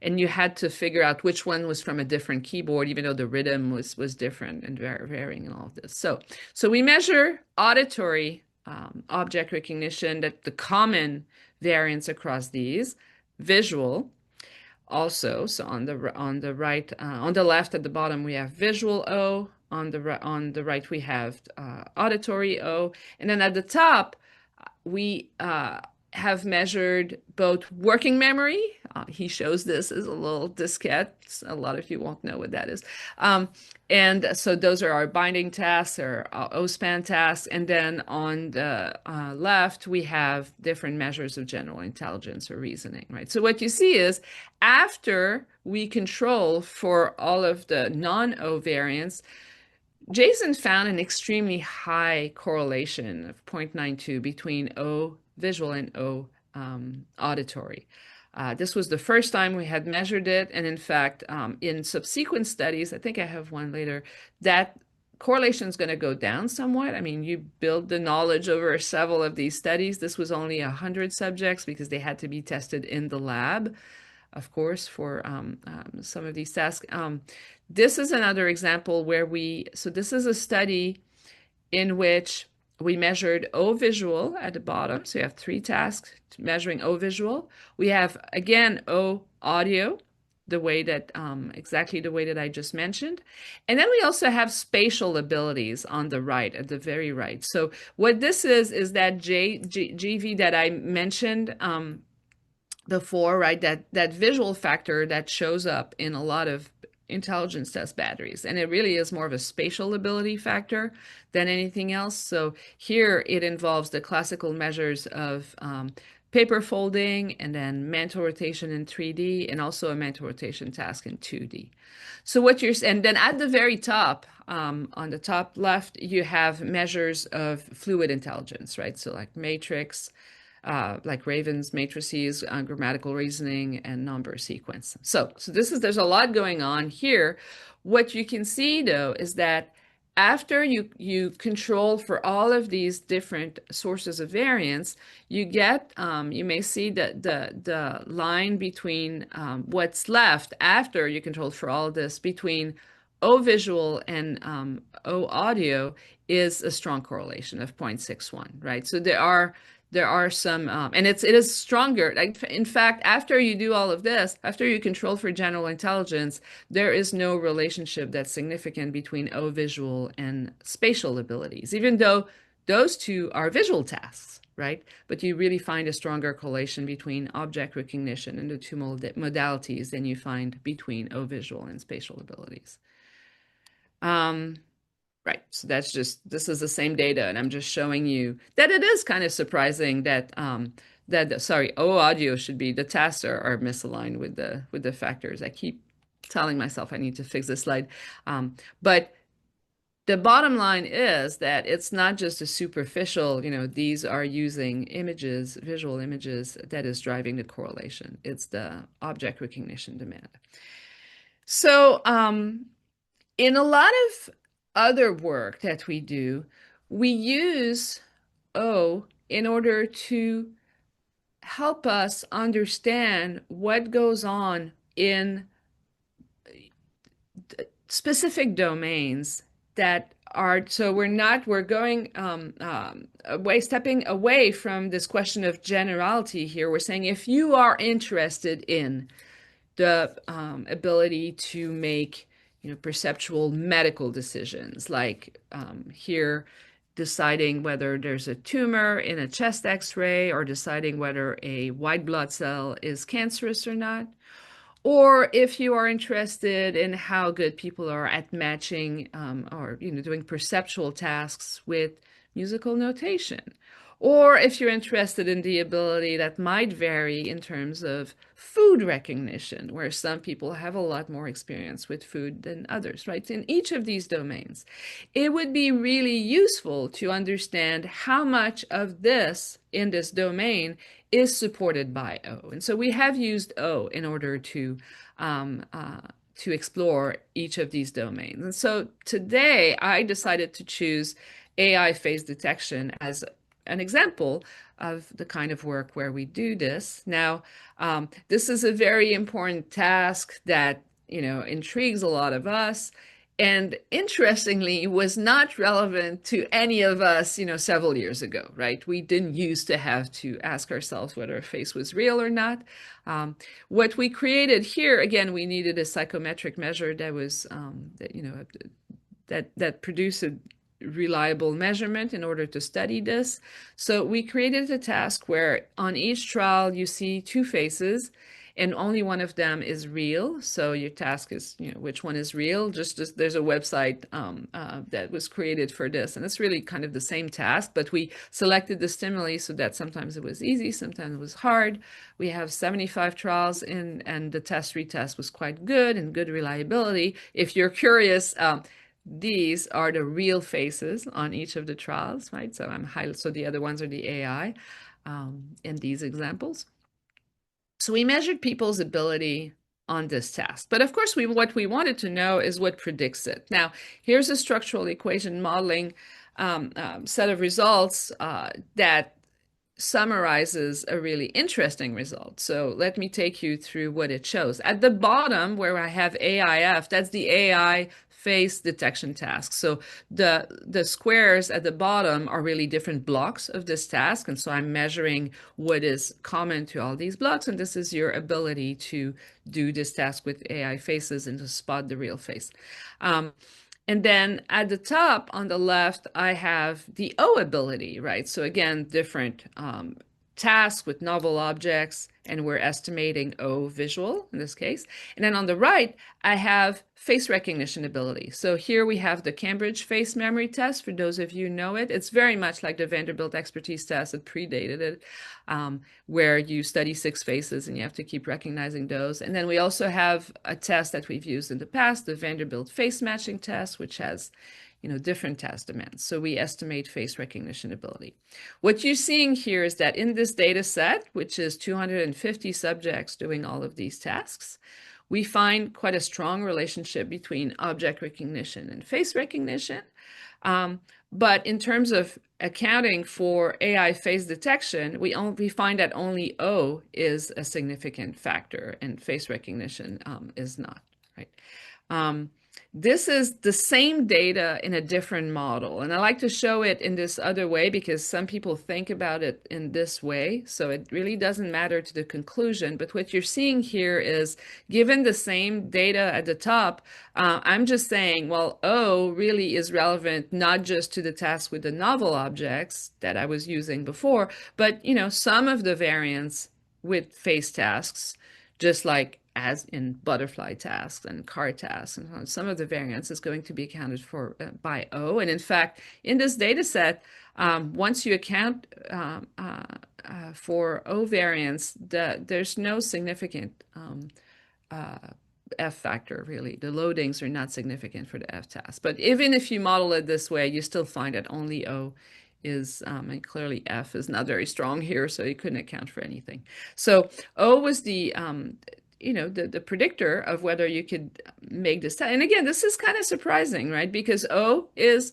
and you had to figure out which one was from a different keyboard, even though the rhythm was different and varying and all of this. So we measure auditory object recognition, that the common variance across these, visual also. So on the right, on the left at the bottom we have visual O. On the right we have auditory O, and then at the top we have measured both working memory. He shows this as a little diskette. A lot of you won't know what that is. And so those are our binding tasks or OSPAN tasks. And then on the left, we have different measures of general intelligence or reasoning, right? So what you see is after we control for all of the non-O variants, Jason found an extremely high correlation of 0.92 between O visual and O auditory. This was the first time we had measured it. And in fact, in subsequent studies, I think I have one later, that correlation is going to go down somewhat. I mean, you build the knowledge over several of these studies. This was only 100 subjects because they had to be tested in the lab, of course, for some of these tasks. This is another example where so this is a study in which we measured O visual at the bottom. So you have 3 tasks measuring O visual. We have, again, O audio, the way that, exactly the way that I just mentioned. And then we also have spatial abilities on the right, at the very right. So what this is that GV that I mentioned before, right? That visual factor that shows up in a lot of intelligence test batteries, and it really is more of a spatial ability factor than anything else. So here it involves the classical measures of paper folding and then mental rotation in 3D, and also a mental rotation task in 2D. So and then at the very top, on the top left, you have measures of fluid intelligence, right? So like matrix, like Raven's matrices, grammatical reasoning, and number sequence. So there's a lot going on here. What you can see though is that after you control for all of these different sources of variance, you get, you may see that the line between what's left after you control for all of this between O visual and O audio is a strong correlation of 0.61, right? So there are some, and it is stronger. Like, in fact, after you do all of this, after you control for general intelligence, there is no relationship that's significant between O visual and spatial abilities, even though those two are visual tasks, right? But you really find a stronger correlation between object recognition and the two modalities than you find between O visual and spatial abilities. Right, so this is the same data, and I'm just showing you that it is kind of surprising that sorry, O audio should be, the tasks are misaligned with the factors. I keep telling myself I need to fix this slide, but the bottom line is that it's not just a superficial, these are using images, visual images, that is driving the correlation. It's the object recognition demand. So in a lot of other work that we do, we use O in order to help us understand what goes on in specific domains that are, so we're going stepping away from this question of generality here. We're saying if you are interested in the ability to make perceptual medical decisions, like here deciding whether there's a tumor in a chest x-ray, or deciding whether a white blood cell is cancerous or not, or if you are interested in how good people are at matching or doing perceptual tasks with musical notation, Or if you're interested in the ability that might vary in terms of food recognition, where some people have a lot more experience with food than others, right? In each of these domains, it would be really useful to understand how much of this in this domain is supported by O. And so we have used O in order um, uh, to explore each of these domains. And so today I decided to choose AI face detection as an example of the kind of work where we do this. Now, this is a very important task that, intrigues a lot of us. And interestingly, was not relevant to any of us, several years ago, right? We didn't used to have to ask ourselves whether a face was real or not. What we created here, again, we needed a psychometric measure that was, that produced a reliable measurement in order to study this. So we created a task where on each trial you see two faces and only one of them is real. So your task is, which one is real? Just there's a website that was created for this, and it's really kind of the same task, but we selected the stimuli so that sometimes it was easy, sometimes it was hard. We have 75 trials in, and the test-retest was quite good and good reliability. If you're curious, these are the real faces on each of the trials, right? So the other ones are the AI in these examples. So we measured people's ability on this task. But of course, what we wanted to know is what predicts it. Now, here's a structural equation modeling set of results that summarizes a really interesting result. So let me take you through what it shows. At the bottom, where I have AIF, that's the AI face detection task. So the squares at the bottom are really different blocks of this task. And so I'm measuring what is common to all these blocks. And this is your ability to do this task with AI faces and to spot the real face. And then at the top on the left, I have the O ability, right? So again, different tasks with novel objects, and we're estimating O visual in this case. And then on the right, I have face recognition ability. So here we have the Cambridge face memory test. For those of you who know it, it's very much like the Vanderbilt expertise test. It predated it, where you study 6 faces and you have to keep recognizing those. And then we also have a test that we've used in the past, the Vanderbilt face matching test, which has different task demands. So we estimate face recognition ability. What you're seeing here is that in this data set, which is 250 subjects doing all of these tasks, we find quite a strong relationship between object recognition and face recognition. But in terms of accounting for AI face detection, we find that only O is a significant factor and face recognition is not, right? This is the same data in a different model. And I like to show it in this other way because some people think about it in this way. So it really doesn't matter to the conclusion. But what you're seeing here is, given the same data at the top, I'm just saying, well, O really is relevant not just to the task with the novel objects that I was using before, but some of the variants with face tasks, just like as in butterfly tasks and car tasks, and some of the variance is going to be accounted for by O. And in fact, in this data set, once you account for O variance, there's no significant F factor, really. The loadings are not significant for the F task. But even if you model it this way, you still find that only O is, and clearly F is not very strong here, so you couldn't account for anything. So O was the predictor of whether you could make this test. And again, this is kind of surprising, right? Because O is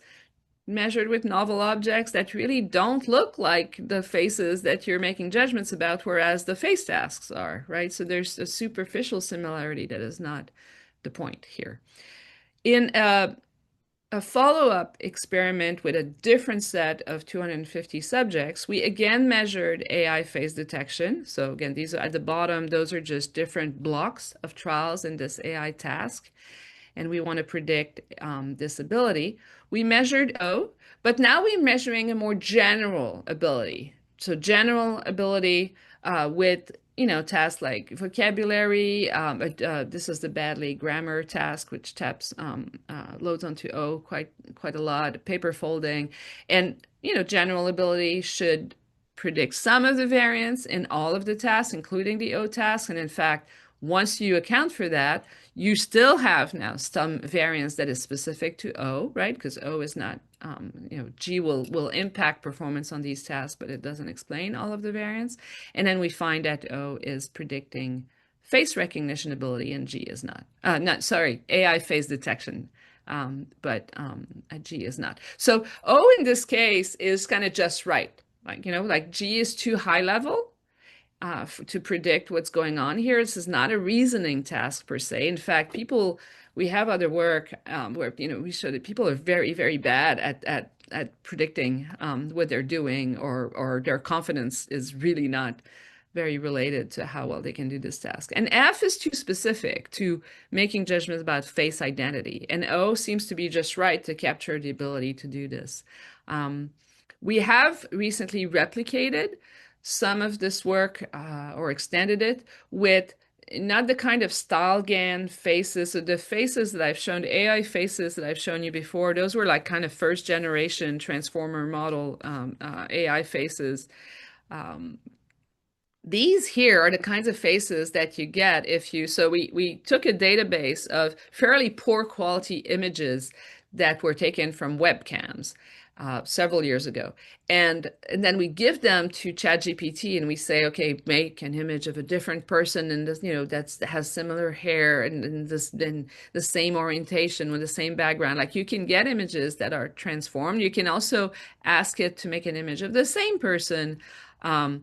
measured with novel objects that really don't look like the faces that you're making judgments about, whereas the face tasks are, right? So there's a superficial similarity that is not the point here. In a follow-up experiment with a different set of 250 subjects, we again measured AI face detection. So again, these are at the bottom, those are just different blocks of trials in this AI task. And we want to predict this ability. We measured O, but now we're measuring a more general ability. So general ability with tasks like vocabulary. This is the badly grammar task, which taps loads onto O quite a lot. Paper folding, and general ability should predict some of the variance in all of the tasks, including the O task. And in fact, once you account for that, you still have now some variance that is specific to O, right? Because O is not, G will impact performance on these tasks, but it doesn't explain all of the variance. And then we find that O is predicting face recognition ability and G is not. Sorry, AI face detection, but G is not. So O in this case is kind of just right. Like G is too high level to predict what's going on here. This is not a reasoning task per se. In fact, we have other work where we show that people are very, very bad at predicting what they're doing, or their confidence is really not very related to how well they can do this task. And F is too specific to making judgments about face identity, and O seems to be just right to capture the ability to do this. We have recently replicated some of this work or extended it with not the kind of style GAN faces. So the faces that I've shown, the AI faces that I've shown you before, those were like kind of first generation transformer model AI faces. These here are the kinds of faces that you get so we took a database of fairly poor quality images that were taken from webcams several years ago. And then we give them to ChatGPT and we say, okay, make an image of a different person and that has similar hair and the same orientation with the same background. Like, you can get images that are transformed. You can also ask it to make an image of the same person in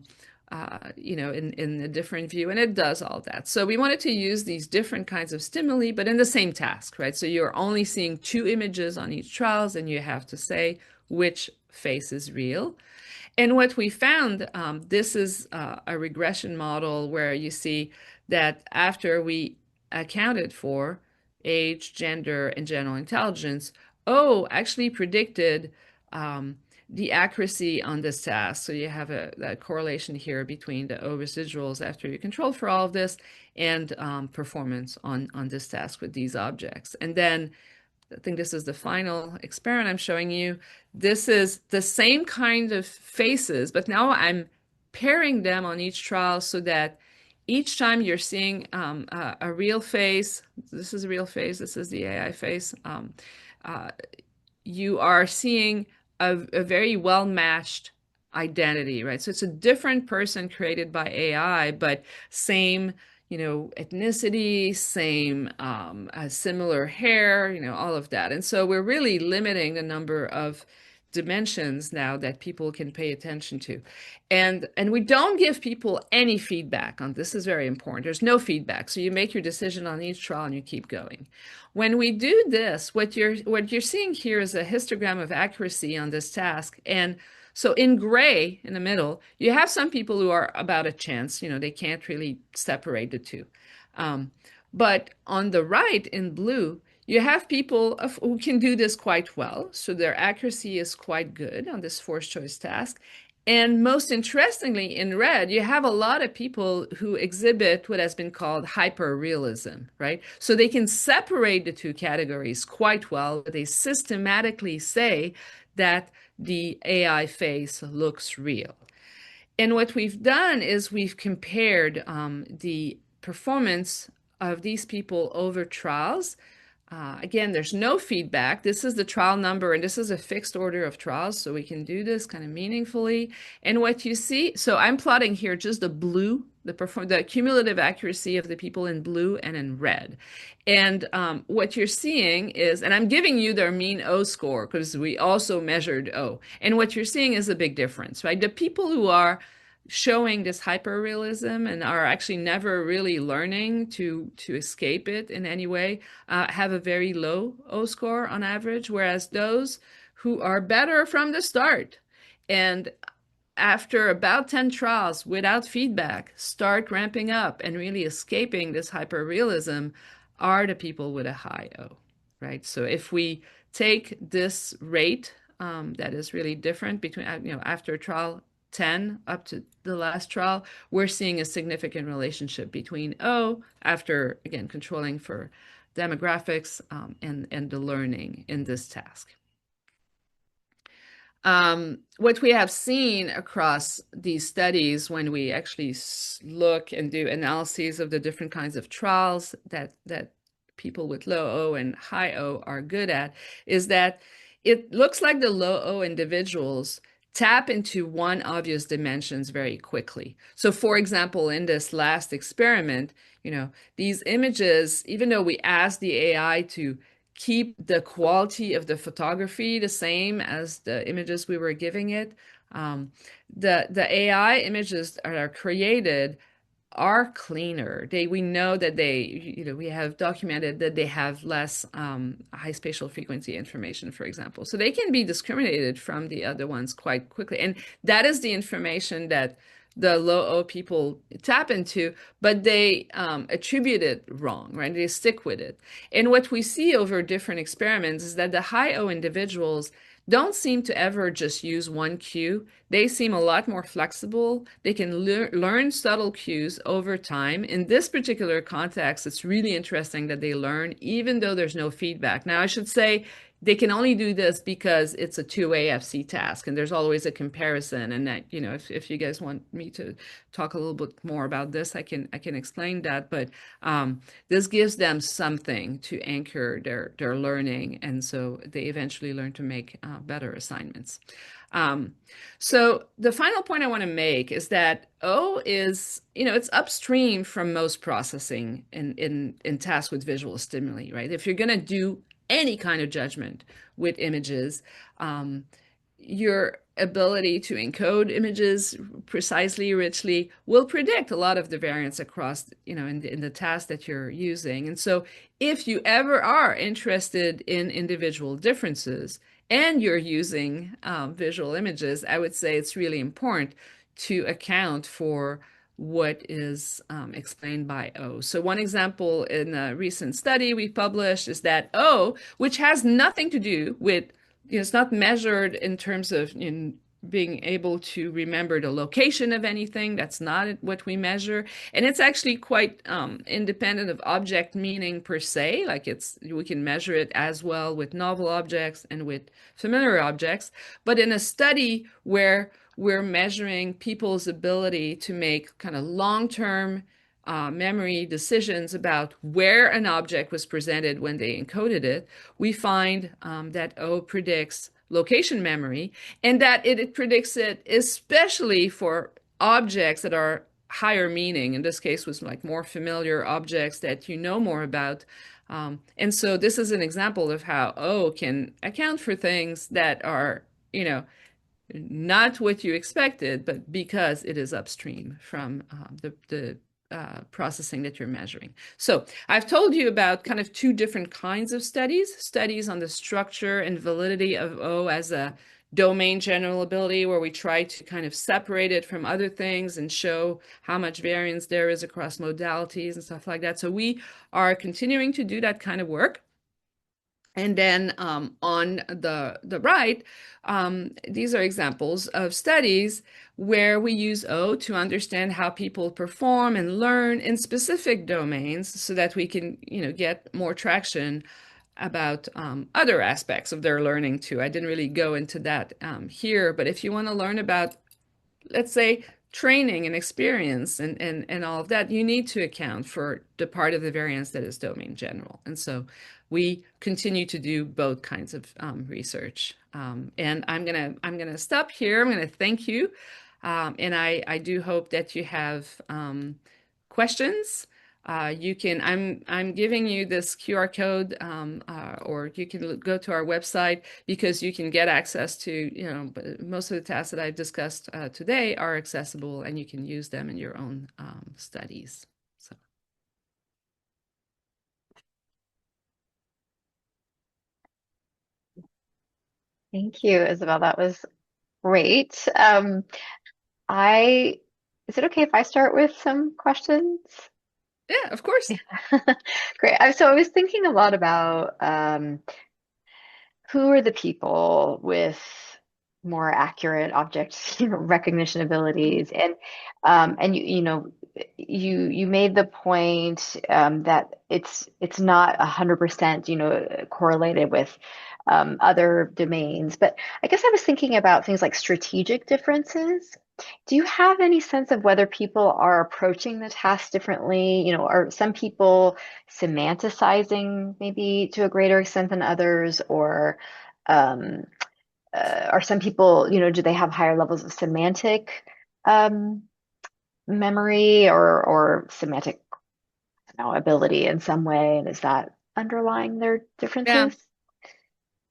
a different view, and it does all that. So we wanted to use these different kinds of stimuli, but in the same task, right? So you're only seeing 2 images on each trials, and you have to say which face is real. And what we found, this is a regression model where you see that after we accounted for age, gender, and general intelligence, O actually predicted the accuracy on this task. So you have a correlation here between the O residuals after you control for all of this and performance on this task with these objects. And then I think this is the final experiment I'm showing you. This is the same kind of faces, but now I'm pairing them on each trial so that each time you're seeing a real face, this is a real face, this is the AI face, you are seeing a very well-matched identity, right? So it's a different person created by AI, but same, ethnicity, same, similar hair, all of that. And so we're really limiting the number of dimensions now that people can pay attention to. And we don't give people any feedback on this. Is very important. There's no feedback. So you make your decision on each trial and you keep going. When we do this, what you're seeing here is a histogram of accuracy on this task. And so in gray in the middle, you have some people who are about a chance, they can't really separate the two. But on the right in blue, you have people who can do this quite well. So their accuracy is quite good on this forced choice task. And most interestingly, in red, you have a lot of people who exhibit what has been called hyperrealism, right? So they can separate the two categories quite well. They systematically say that the AI face looks real. And what we've done is we've compared the performance of these people over trials. Again, there's no feedback. This is the trial number, and this is a fixed order of trials, so we can do this kind of meaningfully. And what you see, so I'm plotting here just the blue, the cumulative accuracy of the people in blue and in red. And what you're seeing is, and I'm giving you their mean O score because we also measured O. And what you're seeing is a big difference, right? The people who are showing this hyperrealism and are actually never really learning to escape it in any way have a very low O score on average, whereas those who are better from the start and after about 10 trials without feedback start ramping up and really escaping this hyperrealism are the people with a high O, right? So if we take this rate that is really different between, after a trial 10 up to the last trial, we're seeing a significant relationship between O, after, again, controlling for demographics and the learning in this task. What we have seen across these studies when we actually look and do analyses of the different kinds of trials that people with low O and high O are good at is that it looks like the low O individuals tap into one obvious dimensions very quickly. So for example, in this last experiment, these images, even though we asked the AI to keep the quality of the photography the same as the images we were giving it, the AI images that are created are cleaner. We know that we have documented that they have less high spatial frequency information, for example. So they can be discriminated from the other ones quite quickly. And that is the information that the low O people tap into, but they attribute it wrong, right? They stick with it. And what we see over different experiments is that the high O individuals don't seem to ever just use one cue. They seem a lot more flexible. They can learn subtle cues over time. In this particular context, it's really interesting that they learn even though there's no feedback. Now, I should say they can only do this because it's a two-way FC task, and there's always a comparison. And that, if you guys want me to talk a little bit more about this, I can explain that. But this gives them something to anchor their learning, and so they eventually learn to make better assignments. So the final point I want to make is that O is, it's upstream from most processing in tasks with visual stimuli, right? If you're going to do any kind of judgment with images, your ability to encode images precisely, richly, will predict a lot of the variance across, in the task that you're using. And so if you ever are interested in individual differences and you're using visual images, I would say it's really important to account for what is explained by O. So one example in a recent study we published is that O, which has nothing to do with, it's not measured in terms of being able to remember the location of anything. That's not what we measure. And it's actually quite independent of object meaning per se. Like we can measure it as well with novel objects and with familiar objects. But in a study where we're measuring people's ability to make kind of long-term memory decisions about where an object was presented when they encoded it, we find that O predicts location memory, and that it predicts it especially for objects that are higher meaning. In this case, was like more familiar objects that you know more about. And so this is an example of how O can account for things that are, not what you expected, but because it is upstream from the processing that you're measuring. So I've told you about kind of two different kinds of studies on the structure and validity of O as a domain general ability, where we try to kind of separate it from other things and show how much variance there is across modalities and stuff like that. So we are continuing to do that kind of work. And then on the right, these are examples of studies where we use O to understand how people perform and learn in specific domains so that we can, get more traction about other aspects of their learning too. I didn't really go into that here, but if you want to learn about, let's say, training and experience and all of that, you need to account for the part of the variance that is domain general. And so we continue to do both kinds of research. And I'm gonna stop here. I'm gonna thank you. And I do hope that you have questions. I'm giving you this QR code, or you can go to our website, because you can get access to, most of the tasks that I've discussed today are accessible, and you can use them in your own studies. So. Thank you, Isabel. That was great. Is it okay if I start with some questions? Yeah, of course. Great. So I was thinking a lot about who are the people with more accurate object recognition abilities. And you made the point that it's not 100% correlated with other domains. But I guess I was thinking about things like strategic differences. Do you have any sense of whether people are approaching the task differently? Are some people semanticizing maybe to a greater extent than others, or um, are some people, do they have higher levels of semantic um, memory or semantic, ability in some way? And is that underlying their Yeah. differences?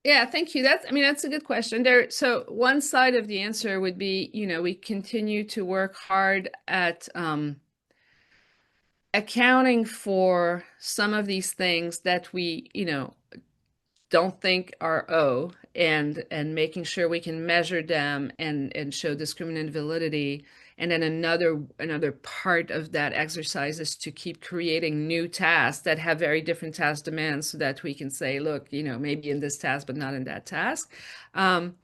Yeah, thank you. That's a good question. So one side of the answer would be, we continue to work hard at accounting for some of these things that we, don't think are O, and making sure we can measure them and show discriminant validity. And then another part of that exercise is to keep creating new tasks that have very different task demands so that we can say, look, maybe in this task, but not in that task. Um,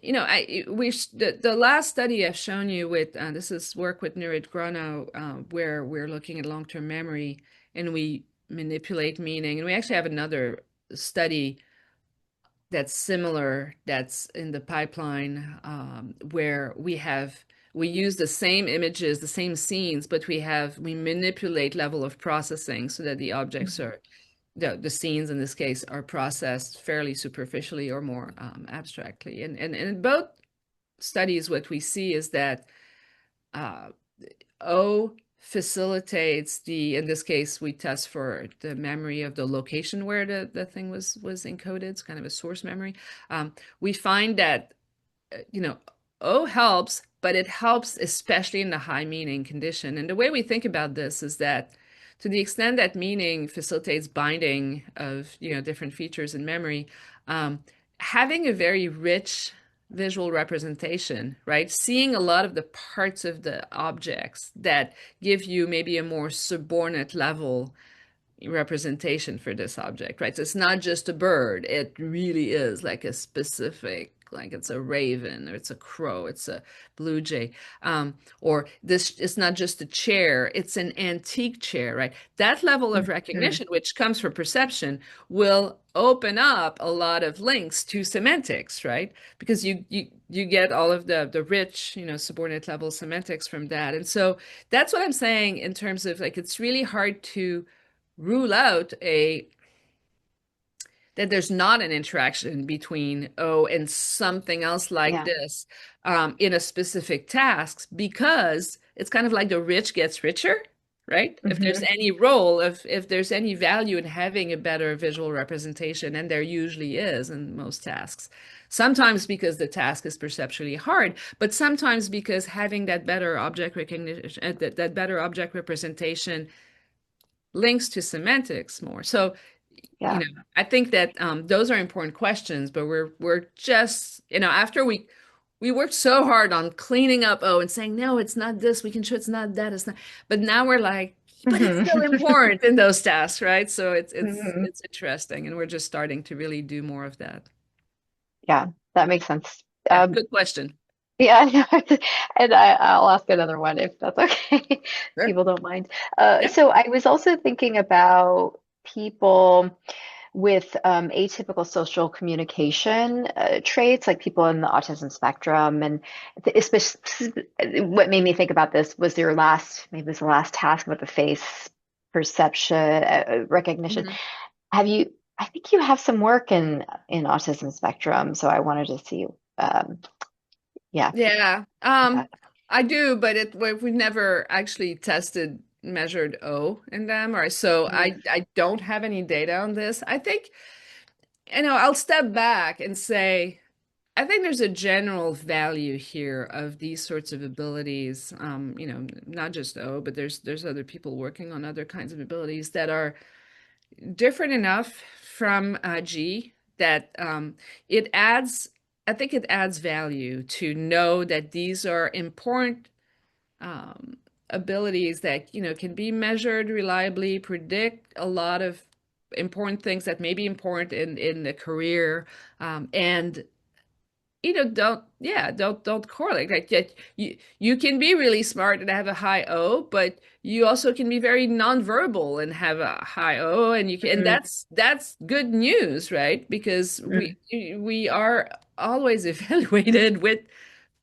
the last study I've shown you with this is work with Nurit Grono, where we're looking at long-term memory and we manipulate meaning. And we actually have another study that's similar, that's in the pipeline, where we use the same images, the same scenes, but we manipulate level of processing so that the objects are the scenes in this case are processed fairly superficially or more abstractly. And in both studies, what we see is that uh, O facilitates in this case, we test for the memory of the location where the thing was encoded. It's kind of a source memory. We find that you know, O helps, but it helps especially in the high meaning condition. And the way we think about this is that to the extent that meaning facilitates binding of, different features in memory, um, having a very rich visual representation, right? Seeing a lot of the parts of the objects that give you maybe a more subordinate level representation for this object, right? So it's not just a bird. It really is like a specific, like it's a raven or it's a crow, it's a blue jay. Or this, it's not just a chair, it's an antique chair, right? That level of Mhm. recognition, which comes from perception, will open up a lot of links to semantics, right? Because you get all of the rich, subordinate level semantics from that. And so that's what I'm saying in terms of like it's really hard to rule out that there's not an interaction between O and something else like Yeah. this in a specific task because it's kind of like the rich gets richer, right? If there's Hmm. any role, if there's any value in having a better visual representation, and there usually is in most tasks. Sometimes because the task is perceptually hard, but sometimes because having that better object recognition, that better object representation links to semantics more. So, you Yeah. know, I think that those are important questions, but we're just, after we worked so hard on cleaning up and saying, no, it's not this, we can show it's not that, it's not. But now we're like, but it's Hmm. still important in those tasks, right? So it's Hmm. it's interesting, and we're just starting to really do more of that. Yeah, that makes sense. Yeah, good question. Yeah, and I'll ask another one if that's okay. Sure. People don't mind. Yeah. So I was also thinking about people with atypical social communication traits, like people in the autism spectrum. And especially, what made me think about this was maybe it was the last task about the face perception, recognition. Mhm. I think you have some work in autism spectrum, so I wanted to see, um, yeah, Yeah. that. I do, but we've never actually measured O in them, or so Mhm. I don't have any data on this. I think, I'll step back and say I think there's a general value here of these sorts of abilities. Not just O, but there's other people working on other kinds of abilities that are different enough from G that it adds. I think it adds value to know that these are important um, abilities that can be measured reliably, predict a lot of important things that may be important in the career, and don't correlate. Like, yeah, you can be really smart and have a high O, but you also can be very nonverbal and have a high O, and you can, and Mm, that's good news, right? Because mm, we are always evaluated with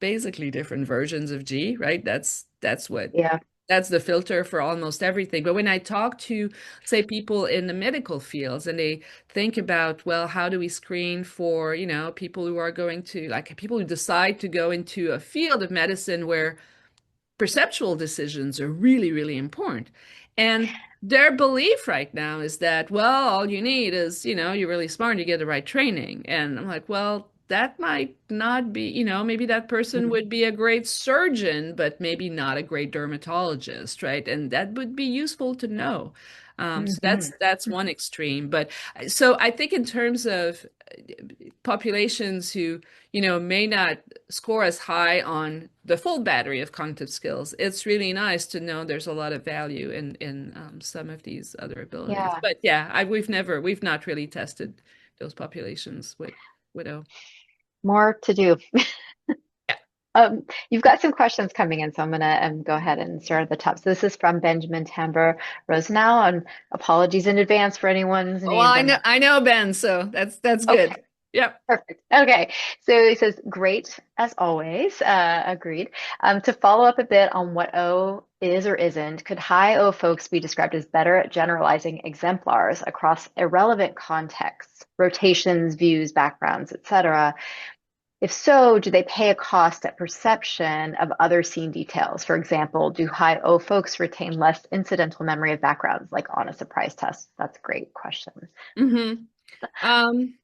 basically different versions of G, right? yeah. That's the filter for almost everything. But when I talk to, say, people in the medical fields and they think about, well, how do we screen for, people who are going to, like people who decide to go into a field of medicine where perceptual decisions are really, really important. And their belief right now is that, well, all you need is, you're really smart and you get the right training. And I'm like, well, that might not be, maybe that person Mm, would be a great surgeon, but maybe not a great dermatologist, right? And that would be useful to know. So mhm. that's one extreme. But so I think in terms of populations who, may not score as high on the full battery of cognitive skills, it's really nice to know there's a lot of value in some of these other abilities. Yeah, But yeah, we've not really tested those populations with O. more to do. Yeah. You've got some questions coming in, so I'm gonna go ahead and start at the top. So this is from Benjamin Tamber Rosenau, and apologies in advance for anyone's Well, names I'm not. I know Ben, so that's good. Okay, Yep. perfect. Okay, so he says, great as always. Agreed. To follow up a bit on what O is or isn't, could high O folks be described as better at generalizing exemplars across irrelevant contexts, rotations, views, backgrounds, etc.? If so, do they pay a cost at perception of other scene details? For example, do high O folks retain less incidental memory of backgrounds, like on a surprise test? That's a great question. Mm-hmm. Um,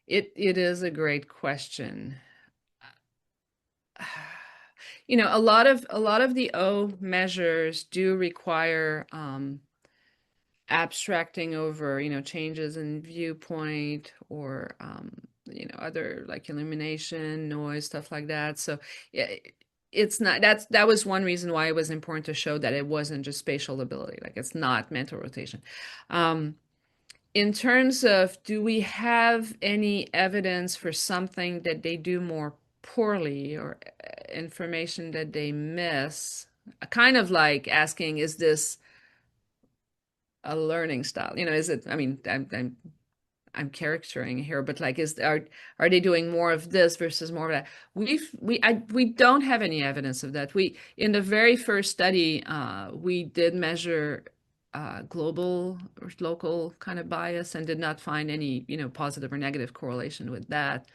it is a great question. A lot of the O measures do require abstracting over, changes in viewpoint or other like illumination, noise, stuff like that. So yeah, it's not that was one reason why it was important to show that it wasn't just spatial ability, like it's not mental rotation. Um, in terms of, do we have any evidence for something that they do more poorly or information that they miss? Kind of like asking, is this a learning style? Is it, I mean, I'm caricaturing here, but like, are they doing more of this versus more of that? We don't have any evidence of that. We in the very first study, we did measure global or local kind of bias and did not find any, positive or negative correlation with that.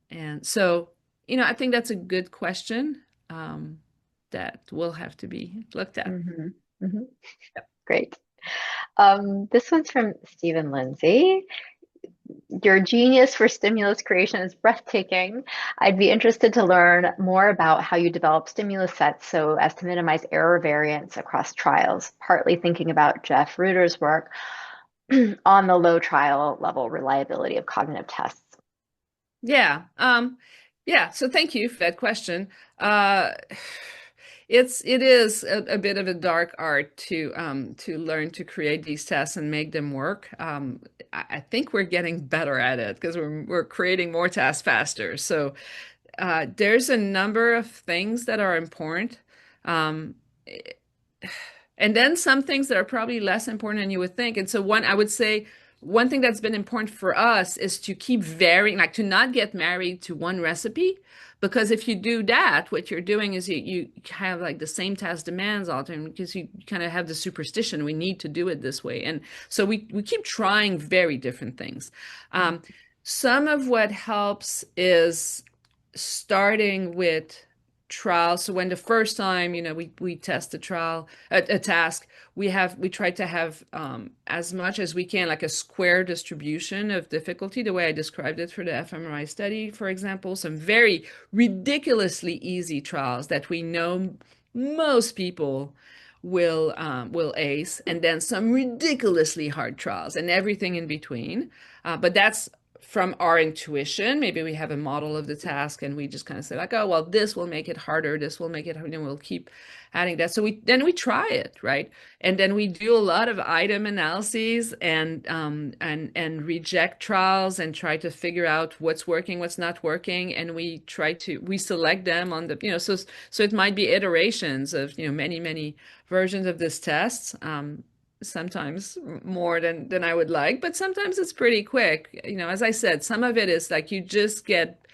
And so, I think that's a good question that will have to be looked at. Hmm. Hmm. Great. This one's from Stephen Lindsay. Your genius for stimulus creation is breathtaking. I'd be interested to learn more about how you develop stimulus sets so as to minimize error variance across trials, partly thinking about Jeff Reuter's work on the low trial level reliability of cognitive tests. Yeah. Yeah. So thank you for that question. Uh, it is a bit of a dark art to learn to create these tests and make them work. I think we're getting better at it because we're creating more tests faster. So there's a number of things that are important. Um, and then some things that are probably less important than you would think. And so I would say one thing that's been important for us is to keep varying, like to not get married to one recipe. Because if you do that, what you're doing is you have like the same task demands all the time because you kind of have the superstition, we need to do it this way. And so we keep trying very different things. Um, some of what helps is starting with trials. So when the first time, we test a trial, a task, we try to have as much as we can, like a square distribution of difficulty, the way I described it for the fMRI study, for example, some very ridiculously easy trials that we know most people will ace, and then some ridiculously hard trials and everything in between. But that's from our intuition. Maybe we have a model of the task and we just kind of say like, oh, well, this will make it harder. This will make it harder. And we'll keep adding that. So we try it, right? And then we do a lot of item analyses and reject trials and try to figure out what's working, what's not working. And we select them on the, so it might be iterations of, many versions of this test. Sometimes more than I would like, but sometimes it's pretty quick. As I said, some of it is like you just get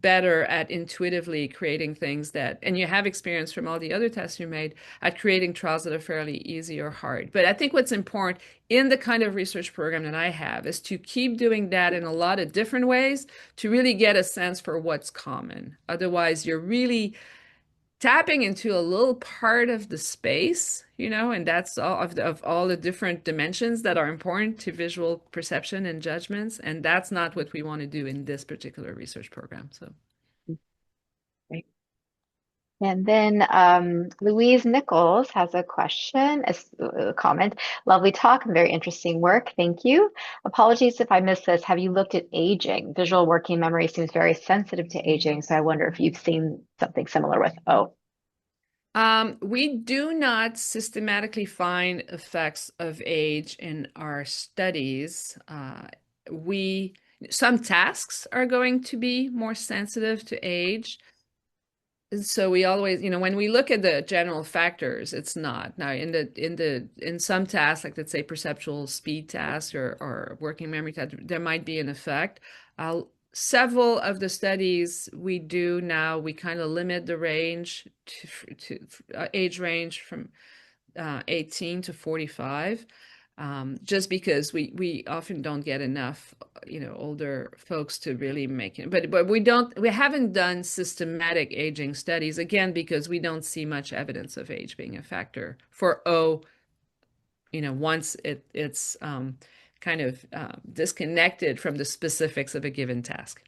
better at intuitively creating things and you have experience from all the other tests you made at creating trials that are fairly easy or hard. But I think what's important in the kind of research program that I have is to keep doing that in a lot of different ways to really get a sense for what's common. Otherwise, you're really tapping into a little part of the space, and that's all of all the different dimensions that are important to visual perception and judgments. And that's not what we want to do in this particular research program. So, Great. And then Louise Nichols has a question, a comment. Lovely talk and very interesting work. Thank you. Apologies if I missed this. Have you looked at aging? Visual working memory seems very sensitive to aging, so I wonder if you've seen something similar with O. We do not systematically find effects of age in our studies. Some tasks are going to be more sensitive to age. So we always, when we look at the general factors, it's not. Now in some tasks, like let's say perceptual speed tasks or working memory tasks, there might be an effect. Several of the studies we do now, we kind of limit the range to age range from 18 to 45. Just because we often don't get enough, older folks to really make it. But we haven't done systematic aging studies, again, because we don't see much evidence of age being a factor for O, once it's kind of disconnected from the specifics of a given task.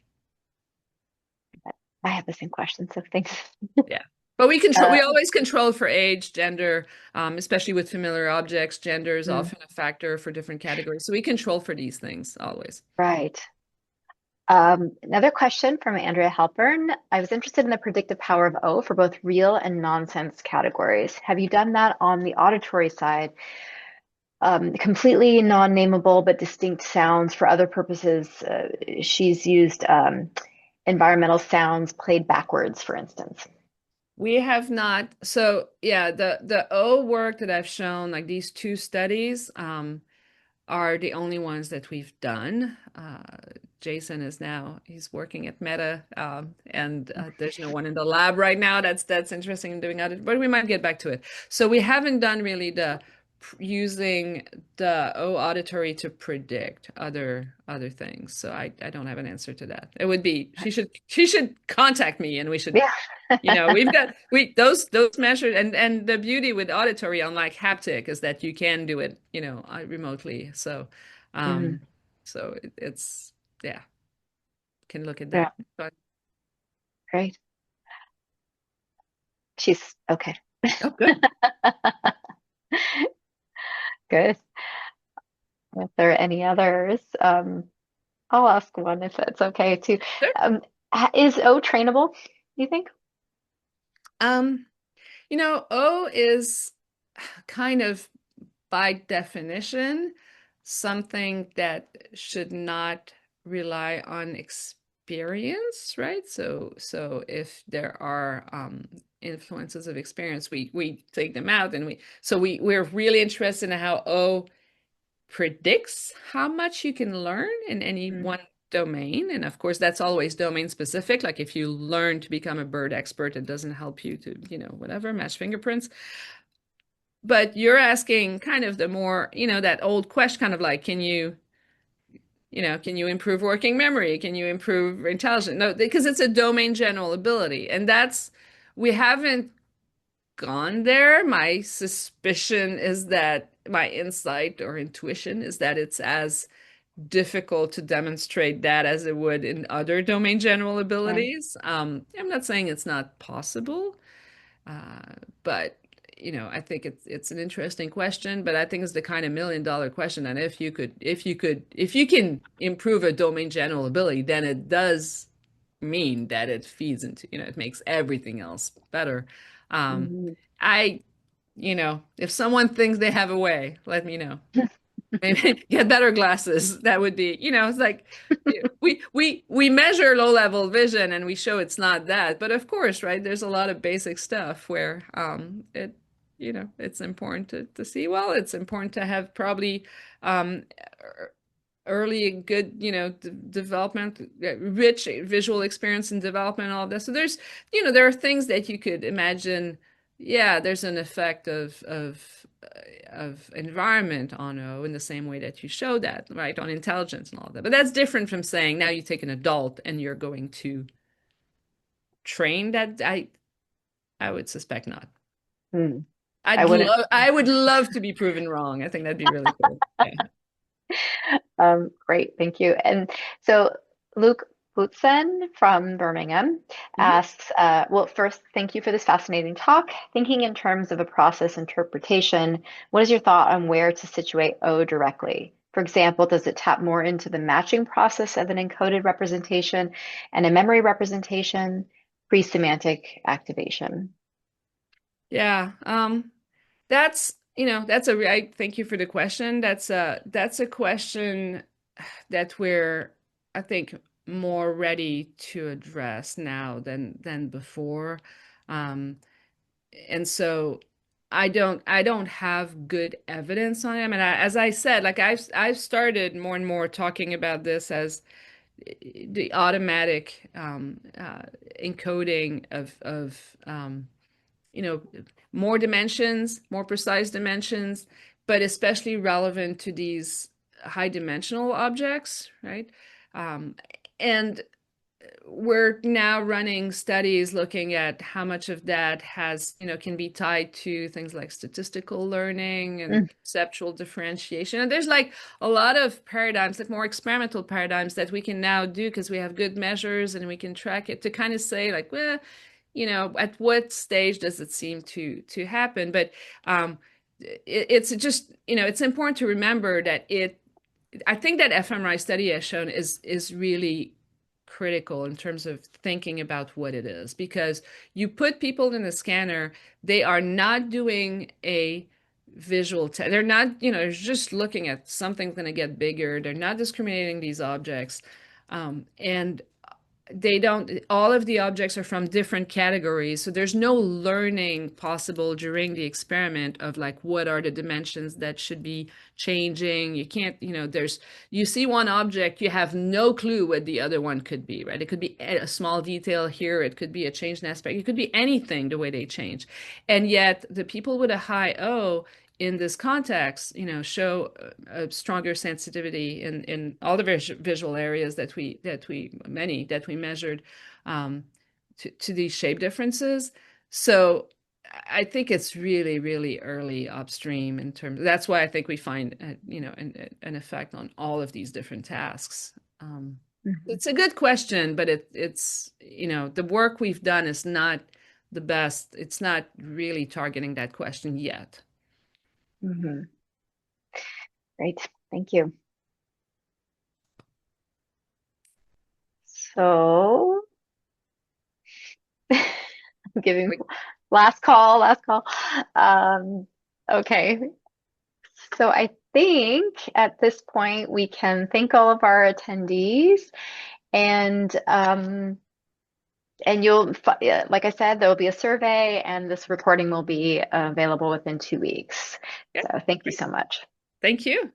I have the same question, so thanks. Yeah. But we Uh, always control for age, gender, especially with familiar objects. Gender is mm, often a factor for different categories. So we control for these things always. right. Another question from Andrea Halpern. I was interested in the predictive power of O for both real and nonsense categories. Have you done that on the auditory side? Completely non-nameable but distinct sounds for other purposes. She's used environmental sounds played backwards, for instance. We have not. So yeah, the O work that I've shown, like these two studies, are the only ones that we've done. Jason he's working at Meta, and there's no one in the lab right now that's interested in doing that, but we might get back to it. So we haven't done really the using the O auditory to predict other things. So I don't have an answer to that. It would be she should contact me and we should Yeah. we've got those measures and the beauty with auditory, unlike haptic, is that you can do it, remotely. So, Mhm. um, it's yeah, can look at Yeah, that. But great. She's okay. oh, good. Good. If there are any others, I'll ask one if it's okay too. Sure. Is O trainable, you think? Um, O is kind of by definition something that should not rely on experience, right? So if there are influences of experience, we take them out, and we're really interested in how O predicts how much you can learn in any Mm, one domain. And of course, that's always domain specific. Like if you learn to become a bird expert, it doesn't help you to, whatever, match fingerprints. But you're asking kind of the more, that old question, kind of like, can you improve working memory? Can you improve intelligence? No, because it's a domain general ability. And we haven't gone there. My suspicion is that my insight or intuition is that it's as difficult to demonstrate that as it would in other domain general right. abilities. I'm not saying it's not possible, uh, but I think it's an interesting question, but I think it's the kind of $1 million question. And if you can improve a domain general ability, then it does mean that it feeds into, it makes everything else better. Um, Mhm. I, if someone thinks they have a way, let me know. Maybe get better glasses. That would be, it's like we measure low level vision and we show it's not that. But of course, right, there's a lot of basic stuff where it's important to see well. It's important to have probably um early good, development, rich visual experience and development, all of this. So there are things that you could imagine. Yeah, there's an effect of environment on O in the same way that you show that, right, on intelligence and all of that. But that's different from saying now you take an adult and you're going to train that. I would suspect not. Hmm. I wouldn't. I would love to be proven wrong. I think that'd be really cool. Yeah. Great, thank you. And so Luke Boutsen from Birmingham Mhm. asks, well, first, thank you for this fascinating talk. Thinking in terms of a process interpretation, what is your thought on where to situate O directly? For example, does it tap more into the matching process of an encoded representation and a memory representation, pre-semantic activation? Yeah. Thank you for the question. That's a question that we're, I think, more ready to address now than before. Um, and so I don't have good evidence on it. I mean, as I said, like I've started more and more talking about this as the automatic encoding of you know, more dimensions, more precise dimensions, but especially relevant to these high dimensional objects, right? Um, and we're now running studies looking at how much of that can be tied to things like statistical learning and Mm, perceptual differentiation. And there's like a lot of paradigms, like more experimental paradigms that we can now do because we have good measures and we can track it to kind of say like, well, at what stage does it seem to happen? But it's just, it's important to remember that I think that fMRI study has shown is really critical in terms of thinking about what it is because you put people in the scanner, they are not doing a visual test. They're not, they're just looking at something's going to get bigger. They're not discriminating these objects. And they don't, all of the objects are from different categories, so there's no learning possible during the experiment of like what are the dimensions that should be changing. You can't, you see one object, you have no clue what the other one could be, right? It could be a small detail here, it could be a change in aspect, it could be anything the way they change. And yet the people with a high O in this context, show a stronger sensitivity in all the visual areas that we measured to these shape differences. So I think it's really, really early upstream in terms. That's why I think we find an effect on all of these different tasks. mhm, It's a good question, but it's the work we've done is not the best. It's not really targeting that question yet. mhm. Great, thank you. So I'm giving last call, last call. Um, okay, so I think at this point we can thank all of our attendees and like I said, there will be a survey and this recording will be available within 2 weeks. Yeah, So thank you great. so much. Thank you.